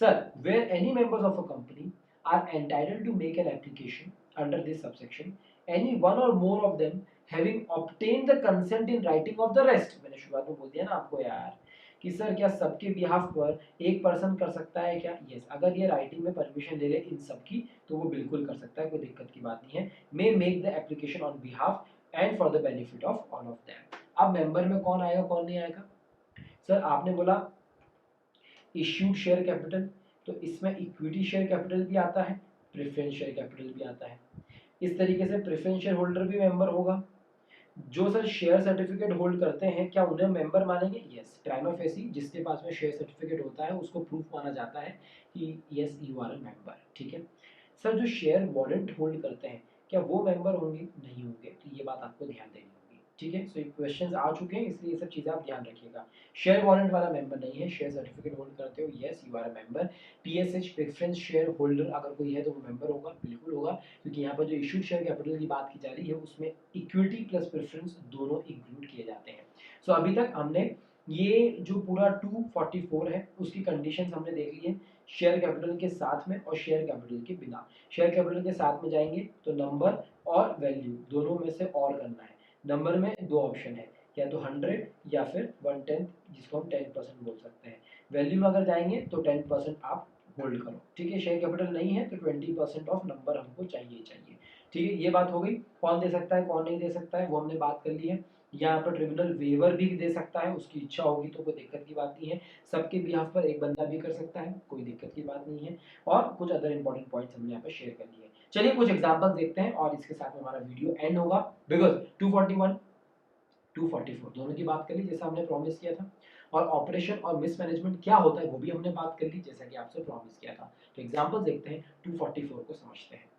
Sir where any members of a company are entitled to make an application under this subsection, any one or more of them having obtained the consent in writing of the rest। मैंने शुरुआत में बोल दिया ना आपको यार कि sir क्या सबके बिहाफ पर एक पर्सन कर सकता है क्या? यस, अगर ये राइटिंग में परमिशन ले ले इन सब की तो वो बिल्कुल कर सकता है, कोई दिक्कत की बात नहीं है। May make the application on behalf and for the benefit of all of them. अब मेंबर में कौन आएगा कौन नहीं आएगा? सर आपने बोला इश्यूड शेयर कैपिटल, तो इसमें इक्विटी शेयर कैपिटल भी आता है, प्रेफरेंस शेयर कैपिटल भी आता है। इस तरीके से प्रेफरेंस शेयर होल्डर भी मेंबर होगा। जो सर शेयर सर्टिफिकेट होल्ड करते हैं क्या उन्हें मेंबर मानेंगे? यस, प्राइमा फेसी जिसके पास में शेयर सर्टिफिकेट होता है उसको प्रूफ माना जाता है कि yes you are a member, ठीक है। सर जो शेयर वारंट होल्ड करते हैं क्या वो मेंबर होंगे? नहीं होंगे, तो ये बात आपको ध्यान देनी होगी, ठीक है। सो ये क्वेश्चंस आ चुके हैं इसलिए ये सब चीजें आप ध्यान रखिएगा। शेयर वारंट वाला मेंबर नहीं है, शेयर सर्टिफिकेट होल्ड करते हो, yes you are a member. PSH preference share holder अगर कोई है तो वो मेंबर होगा, बिल्कुल होगा, क्योंकि यहाँ पर जो इशूड शेयर कैपिटल की बात की जा रही है उसमें इक्विटी प्लस प्रेफरेंस दोनों इंक्लूड किए जाते हैं। सो अभी तक हमने ये जो पूरा 244 है उसकी कंडीशंस हमने देख ली है, शेयर कैपिटल के साथ में और शेयर कैपिटल के बिना। शेयर कैपिटल के साथ में जाएंगे तो नंबर और वैल्यू दोनों में से और करना है। नंबर में दो ऑप्शन है, या तो 100 या फिर 1/10, जिसको हम 10% बोल सकते हैं। वैल्यू में अगर जाएंगे तो 10% आप होल्ड करो, ठीक है। शेयर कैपिटल नहीं है तो 20% ऑफ नंबर हमको चाहिए चाहिए, ठीक है। ये बात हो गई। कौन दे सकता है कौन नहीं दे सकता है वो हमने बात कर ली है। यहाँ पर ट्रिब्यूनल वेवर भी दे सकता है, उसकी इच्छा होगी तो कोई दिक्कत की बात नहीं है। सबके बिहाफ पर एक बंदा भी कर सकता है, कोई दिक्कत की बात नहीं है। और कुछ अदर इंपॉर्टेंट पॉइंट्स हमने यहाँ पर शेयर कर लिए। चलिए कुछ एग्जांपल्स देखते हैं और इसके साथ में हमारा वीडियो एंड होगा। बिकॉज 241 244 दोनों की बात कर ली जैसा हमने प्रॉमिस किया था, और ऑपरेशन और मिसमैनेजमेंट क्या होता है वो भी हमने बात कर ली जैसा कि आपसे प्रॉमिस किया था। तो एग्जांपल्स देखते हैं, 244 को समझते हैं।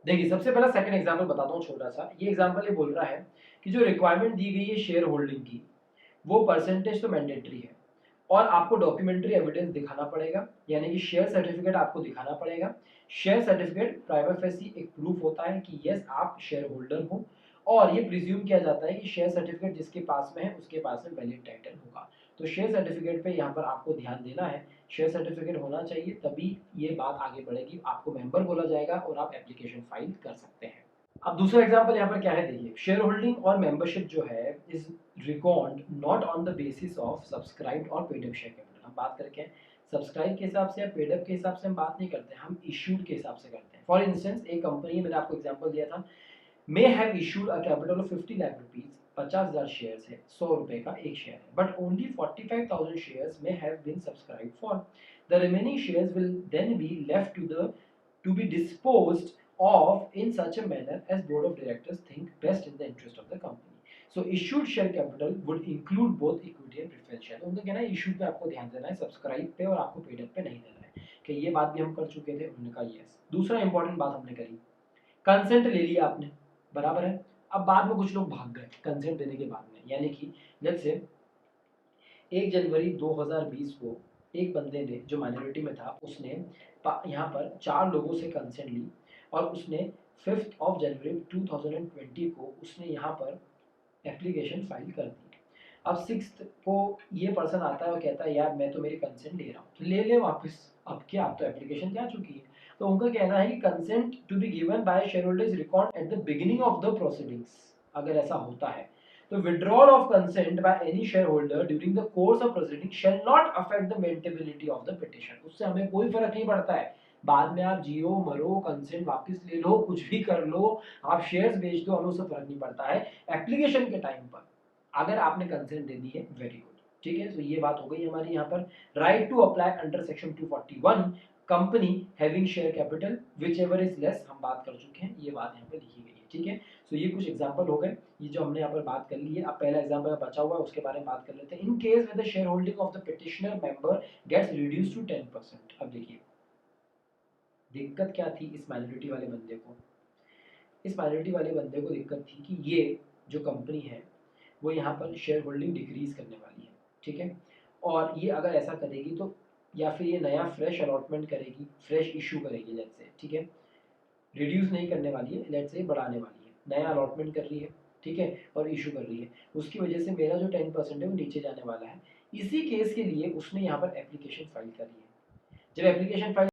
देखिए सबसे पहला सेकंड एग्जांपल बताता हूँ छोटा सा। ये एग्जांपल ये बोल रहा है कि जो रिक्वायरमेंट दी गई है शेयर होल्डिंग की, वो परसेंटेज तो मैंडेटरी है और आपको डॉक्यूमेंट्री एविडेंस दिखाना पड़ेगा, यानी कि शेयर सर्टिफिकेट आपको दिखाना पड़ेगा। शेयर सर्टिफिकेट प्राइमा फेसी एक प्रूफ होता है कि यस आप शेयर होल्डर हो, और ये प्रिज्यूम किया जाता है कि शेयर सर्टिफिकेट जिसके पास में है उसके पास में वैलिड टाइटल होगा। तो शेयर सर्टिफिकेट पे यहाँ पर आपको ध्यान देना है, शेयर सर्टिफिकेट होना चाहिए, तभी ये बात आगे बढ़ेगी, आपको मेंबर बोला जाएगा और आप एप्लीकेशन फाइल कर सकते हैं। अब दूसरा एग्जांपल यहाँ पर क्या है, देखिए शेयर होल्डिंग और मेंबरशिप जो है is record not on the basis of subscribed और पेड अप शेयर कैपिटल। हम बात करके सब्सक्राइब के हिसाब से या पेड अप के हिसाब से हम बात नहीं करते, हम इश्यूड के हिसाब से करते हैं। फॉर इंस्टेंस एक कंपनी, मैंने आपको एग्जांपल दिया था, may have issued a capital of 50 lakh rupees, 50,000 shares है, 100 रुपए का एक शेयर है, but only 45,000 shares may have been subscribed for. The remaining shares will then be left to be disposed of in such a manner as board of directors think best in the interest of the company. So issued share capital would include both equity and preference share। उनका कहना है issue पे आपको ध्यान देना है, subscribe पे और आपको पेड अप पे नहीं देना है, कि ये बात भी हम कर चुके थे। उन्होंने कहा यस। दूसरा इंपॉर्टेंट बात हमने करी, कंसेंट ले लिया आपने, बराबर है। अब बाद में कुछ लोग भाग गए कंसेंट देने के बाद में, यानी कि लेट्स से 1 जनवरी 2020 को एक बंदे ने जो माइनॉरिटी में था उसने यहाँ पर 4 लोगों से कंसेंट ली, और उसने 5 जनवरी 2020 को उसने यहाँ पर एप्लीकेशन फाइल कर दी। अब 6 को ये पर्सन आता है और कहता है यार मैं तो मेरी कंसेंट ले रहा हूँ, तो ले ले वापस। अब क्या, अब तो एप्लीकेशन जा चुकी है। तो उनका कहना है कि consent to be given by share holders record at the beginning of the proceedings. अगर ऐसा होता है तो withdrawal of consent by any shareholder during the course of proceeding shall not affect the maintainability of the petition। उससे हमें कोई फर्क नहीं पड़ता है, बाद में आप जियो मरो कंसेंट वापस ले लो कुछ भी कर लो, आप शेयर्स बेच दो, हमें उससे फर्क नहीं पड़ता है। एप्लीकेशन के टाइम पर अगर आपने कंसेंट दे दी है, वेरी गुड, ठीक है। तो ये बात हो गई हमारी यहाँ पर। Right to apply under section 241 company having share capital whichever is less, हम बात कर चुके हैं, ये बात यहाँ पे लिखी गई है, ठीक है। तो ये कुछ एग्जांपल हो गए, ये जो हमने यहाँ पर बात कर ली है। अब पहला एग्जांपल बचा हुआ है उसके बारे में बात कर लेते हैं। In case with the share holding of the petitioner member gets reduced to 10%। अब देखिए दिक्कत क्या थी इस माइनॉरिटी वाले बंदे को, इस माइनॉरिटी वाले बंदे को दिक्कत थी कि ये जो कंपनी है वो यहाँ पर शेयर होल्डिंग डिक्रीज करने वाली है, ठीक है। और ये अगर ऐसा करेगी तो, या फिर ये नया फ्रेश अलॉटमेंट करेगी, फ्रेश इशू करेगी लेट्स से, ठीक है। रिड्यूस नहीं करने वाली है, लेट्स से बढ़ाने वाली है, नया अलॉटमेंट कर रही है, ठीक है, और इशू कर रही है। उसकी वजह से मेरा जो 10% है वो नीचे जाने वाला है। इसी केस के लिए उसने यहाँ पर एप्लीकेशन फाइल करी है। जब एप्लीकेशन फाइल